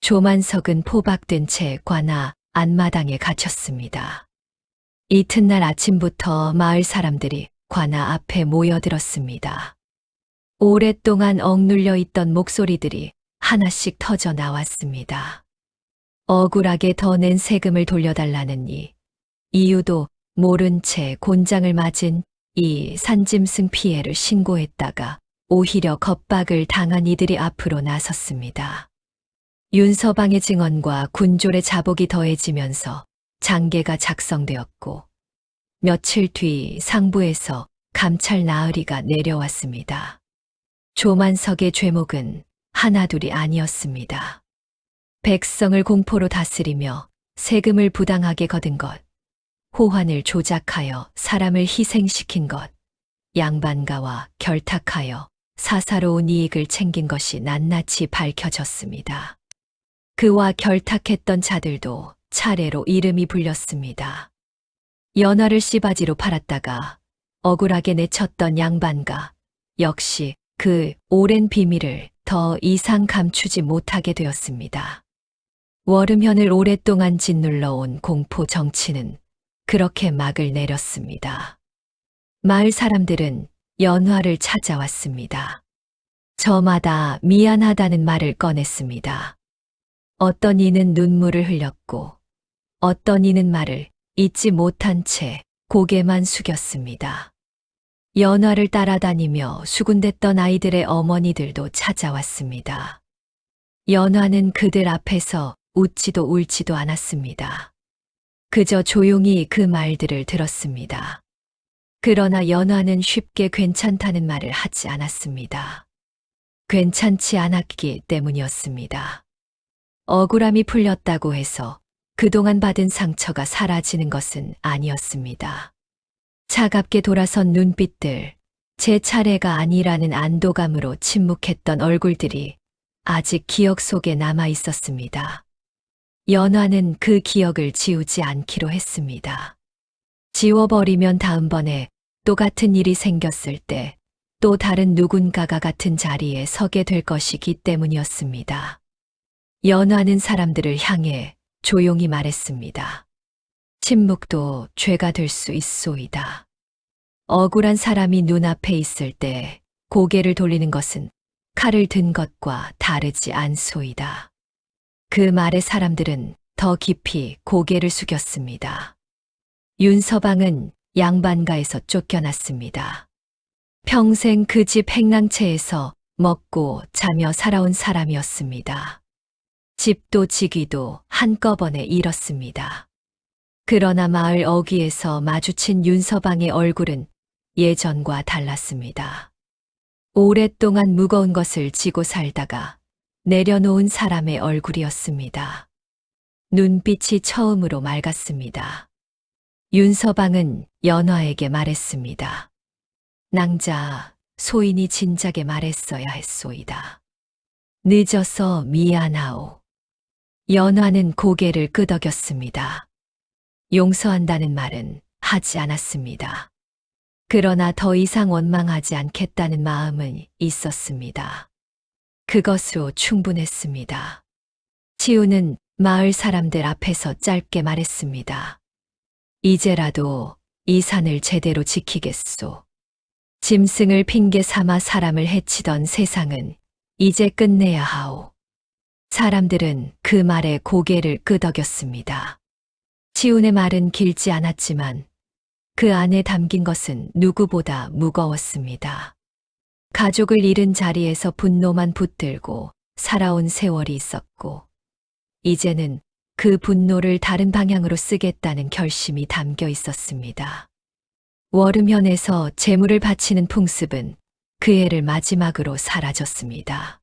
조만석은 포박된 채 관아 안마당에 갇혔습니다. 이튿날 아침부터 마을 사람들이 관아 앞에 모여들었습니다. 오랫동안 억눌려 있던 목소리들이 하나씩 터져 나왔습니다. 억울하게 더 낸 세금을 돌려달라는 이유도 모른 채 곤장을 맞은 이 산짐승 피해를 신고했다가 오히려 겁박을 당한 이들이 앞으로 나섰습니다. 윤서방의 증언과 군졸의 자복이 더해지면서 장계가 작성되었고 며칠 뒤 상부에서 감찰 나으리가 내려왔습니다. 조만석의 죄목은 하나둘이 아니었습니다. 백성을 공포로 다스리며 세금을 부당하게 거둔 것, 호환을 조작하여 사람을 희생시킨 것, 양반가와 결탁하여 사사로운 이익을 챙긴 것이 낱낱이 밝혀졌습니다. 그와 결탁했던 자들도 차례로 이름이 불렸습니다. 연화를 씨바지로 팔았다가 억울하게 내쳤던 양반가, 역시 그 오랜 비밀을 더 이상 감추지 못하게 되었습니다. 월음현을 오랫동안 짓눌러온 공포 정치는 그렇게 막을 내렸습니다. 마을 사람들은 연화를 찾아왔습니다. 저마다 미안하다는 말을 꺼냈습니다. 어떤 이는 눈물을 흘렸고 어떤 이는 말을 잊지 못한 채 고개만 숙였습니다. 연화를 따라다니며 수군댔던 아이들의 어머니들도 찾아왔습니다. 연화는 그들 앞에서 웃지도 울지도 않았습니다. 그저 조용히 그 말들을 들었습니다. 그러나 연화는 쉽게 괜찮다는 말을 하지 않았습니다. 괜찮지 않았기 때문이었습니다. 억울함이 풀렸다고 해서 그동안 받은 상처가 사라지는 것은 아니었습니다. 차갑게 돌아선 눈빛들, 제 차례가 아니라는 안도감으로 침묵했던 얼굴들이 아직 기억 속에 남아 있었습니다. 연화는 그 기억을 지우지 않기로 했습니다. 지워버리면 다음번에 또 같은 일이 생겼을 때 또 다른 누군가가 같은 자리에 서게 될 것이기 때문이었습니다. 연화는 사람들을 향해 조용히 말했습니다. 침묵도 죄가 될 수 있소이다. 억울한 사람이 눈앞에 있을 때 고개를 돌리는 것은 칼을 든 것과 다르지 않소이다. 그 말에 사람들은 더 깊이 고개를 숙였습니다. 윤서방은 양반가에서 쫓겨났습니다. 평생 그 집 행랑채에서 먹고 자며 살아온 사람이었습니다. 집도 직위도 한꺼번에 잃었습니다. 그러나 마을 어귀에서 마주친 윤서방의 얼굴은 예전과 달랐습니다. 오랫동안 무거운 것을 지고 살다가 내려놓은 사람의 얼굴이었습니다. 눈빛이 처음으로 맑았습니다. 윤서방은 연화에게 말했습니다. 낭자, 소인이 진작에 말했어야 했소이다. 늦어서 미안하오. 연화는 고개를 끄덕였습니다. 용서한다는 말은 하지 않았습니다. 그러나 더 이상 원망하지 않겠다는 마음은 있었습니다. 그것으로 충분했습니다. 치우는 마을 사람들 앞에서 짧게 말했습니다. 이제라도 이 산을 제대로 지키겠소. 짐승을 핑계 삼아 사람을 해치던 세상은 이제 끝내야 하오. 사람들은 그 말에 고개를 끄덕였습니다. 치훈의 말은 길지 않았지만 그 안에 담긴 것은 누구보다 무거웠습니다. 가족을 잃은 자리에서 분노만 붙들고 살아온 세월이 있었고, 이제는 그 분노를 다른 방향으로 쓰겠다는 결심이 담겨 있었습니다. 월음현에서 제물을 바치는 풍습은 그 해를 마지막으로 사라졌습니다.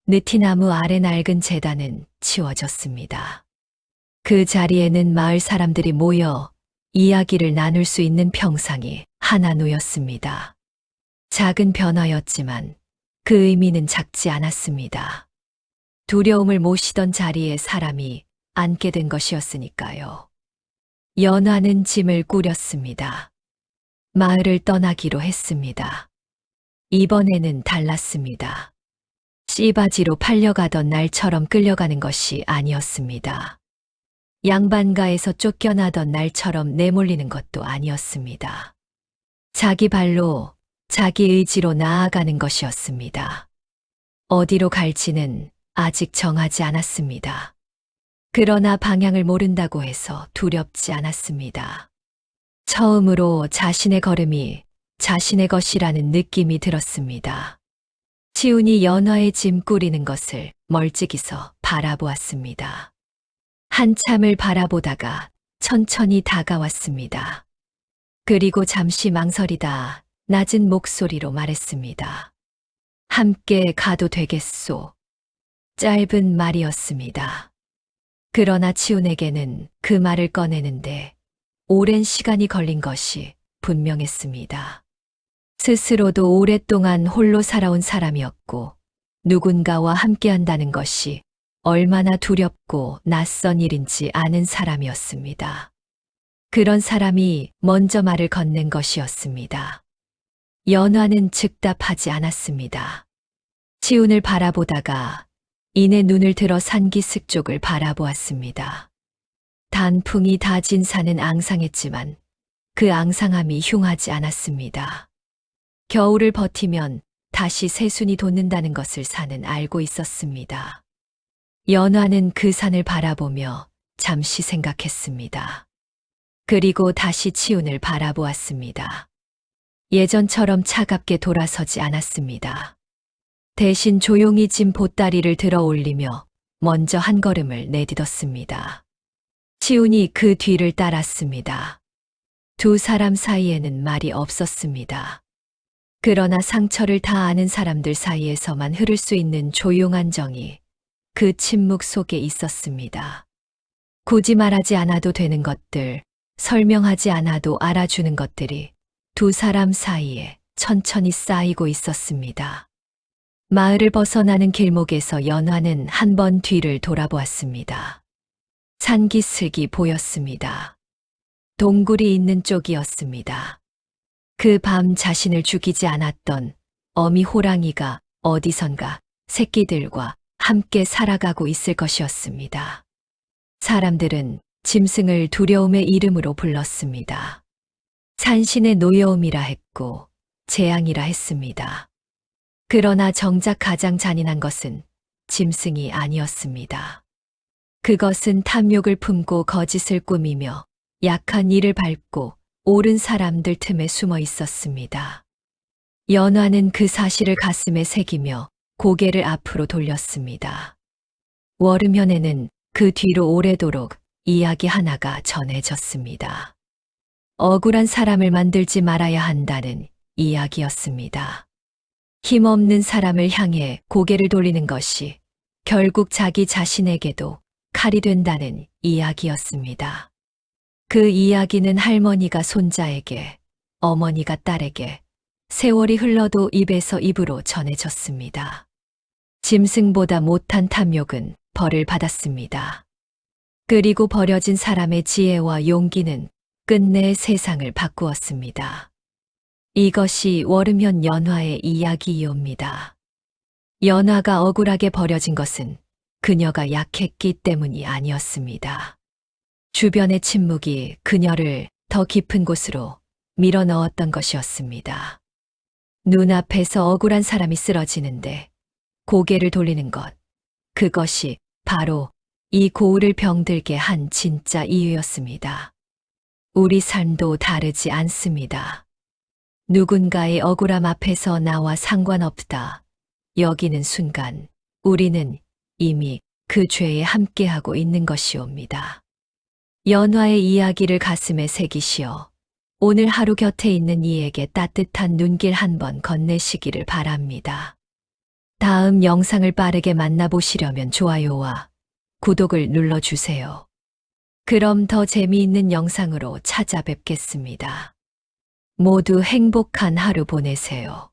느티나무 아래 낡은 제단은 치워졌습니다. 그 자리에는 마을 사람들이 모여 이야기를 나눌 수 있는 평상이 하나 놓였습니다. 작은 변화였지만 그 의미는 작지 않았습니다. 두려움을 모시던 자리에 사람이 앉게 된 것이었으니까요. 연화는 짐을 꾸렸습니다. 마을을 떠나기로 했습니다. 이번에는 달랐습니다. 씨바지로 팔려가던 날처럼 끌려가는 것이 아니었습니다. 양반가에서 쫓겨나던 날처럼 내몰리는 것도 아니었습니다. 자기 발로, 자기 의지로 나아가는 것이었습니다. 어디로 갈지는 아직 정하지 않았습니다. 그러나 방향을 모른다고 해서 두렵지 않았습니다. 처음으로 자신의 걸음이 자신의 것이라는 느낌이 들었습니다. 치훈이 연화의 짐 꾸리는 것을 멀찍이서 바라보았습니다. 한참을 바라보다가 천천히 다가왔습니다. 그리고 잠시 망설이다 낮은 목소리로 말했습니다. 함께 가도 되겠소. 짧은 말이었습니다. 그러나 치훈에게는 그 말을 꺼내는데 오랜 시간이 걸린 것이 분명했습니다. 스스로도 오랫동안 홀로 살아온 사람이었고 누군가와 함께한다는 것이 얼마나 두렵고 낯선 일인지 아는 사람이었습니다. 그런 사람이 먼저 말을 건넨 것이었습니다. 연화는 즉답하지 않았습니다. 치훈을 바라보다가 이내 눈을 들어 산기슭 쪽을 바라보았습니다. 단풍이 다진 산은 앙상했지만 그 앙상함이 흉하지 않았습니다. 겨울을 버티면 다시 새순이 돋는다는 것을 산은 알고 있었습니다. 연화는 그 산을 바라보며 잠시 생각했습니다. 그리고 다시 치훈을 바라보았습니다. 예전처럼 차갑게 돌아서지 않았습니다. 대신 조용히 짐 보따리를 들어 올리며 먼저 한 걸음을 내딛었습니다. 치훈이 그 뒤를 따랐습니다. 두 사람 사이에는 말이 없었습니다. 그러나 상처를 다 아는 사람들 사이에서만 흐를 수 있는 조용한 정이 그 침묵 속에 있었습니다. 굳이 말하지 않아도 되는 것들, 설명하지 않아도 알아주는 것들이 두 사람 사이에 천천히 쌓이고 있었습니다. 마을을 벗어나는 길목에서 연화는 한 번 뒤를 돌아보았습니다. 산기슭이 보였습니다. 동굴이 있는 쪽이었습니다. 그 밤 자신을 죽이지 않았던 어미 호랑이가 어디선가 새끼들과 함께 살아가고 있을 것이었습니다. 사람들은 짐승을 두려움의 이름으로 불렀습니다. 산신의 노여움이라 했고 재앙이라 했습니다. 그러나 정작 가장 잔인한 것은 짐승이 아니었습니다. 그것은 탐욕을 품고 거짓을 꾸미며 약한 이를 밟고 옳은 사람들 틈에 숨어 있었습니다. 연화는 그 사실을 가슴에 새기며 고개를 앞으로 돌렸습니다. 월음현에는 그 뒤로 오래도록 이야기 하나가 전해졌습니다. 억울한 사람을 만들지 말아야 한다는 이야기였습니다. 힘없는 사람을 향해 고개를 돌리는 것이 결국 자기 자신에게도 칼이 된다는 이야기였습니다. 그 이야기는 할머니가 손자에게, 어머니가 딸에게 세월이 흘러도 입에서 입으로 전해졌습니다. 짐승보다 못한 탐욕은 벌을 받았습니다. 그리고 버려진 사람의 지혜와 용기는 끝내 세상을 바꾸었습니다. 이것이 월음현 연화의 이야기이옵니다. 연화가 억울하게 버려진 것은 그녀가 약했기 때문이 아니었습니다. 주변의 침묵이 그녀를 더 깊은 곳으로 밀어넣었던 것이었습니다. 눈앞에서 억울한 사람이 쓰러지는데 고개를 돌리는 것. 그것이 바로 이 고울을 병들게 한 진짜 이유였습니다. 우리 삶도 다르지 않습니다. 누군가의 억울함 앞에서 나와 상관없다. 여기는 순간 우리는 이미 그 죄에 함께하고 있는 것이옵니다. 연화의 이야기를 가슴에 새기시어 오늘 하루 곁에 있는 이에게 따뜻한 눈길 한번 건네시기를 바랍니다. 다음 영상을 빠르게 만나보시려면 좋아요와 구독을 눌러주세요. 그럼 더 재미있는 영상으로 찾아뵙겠습니다. 모두 행복한 하루 보내세요.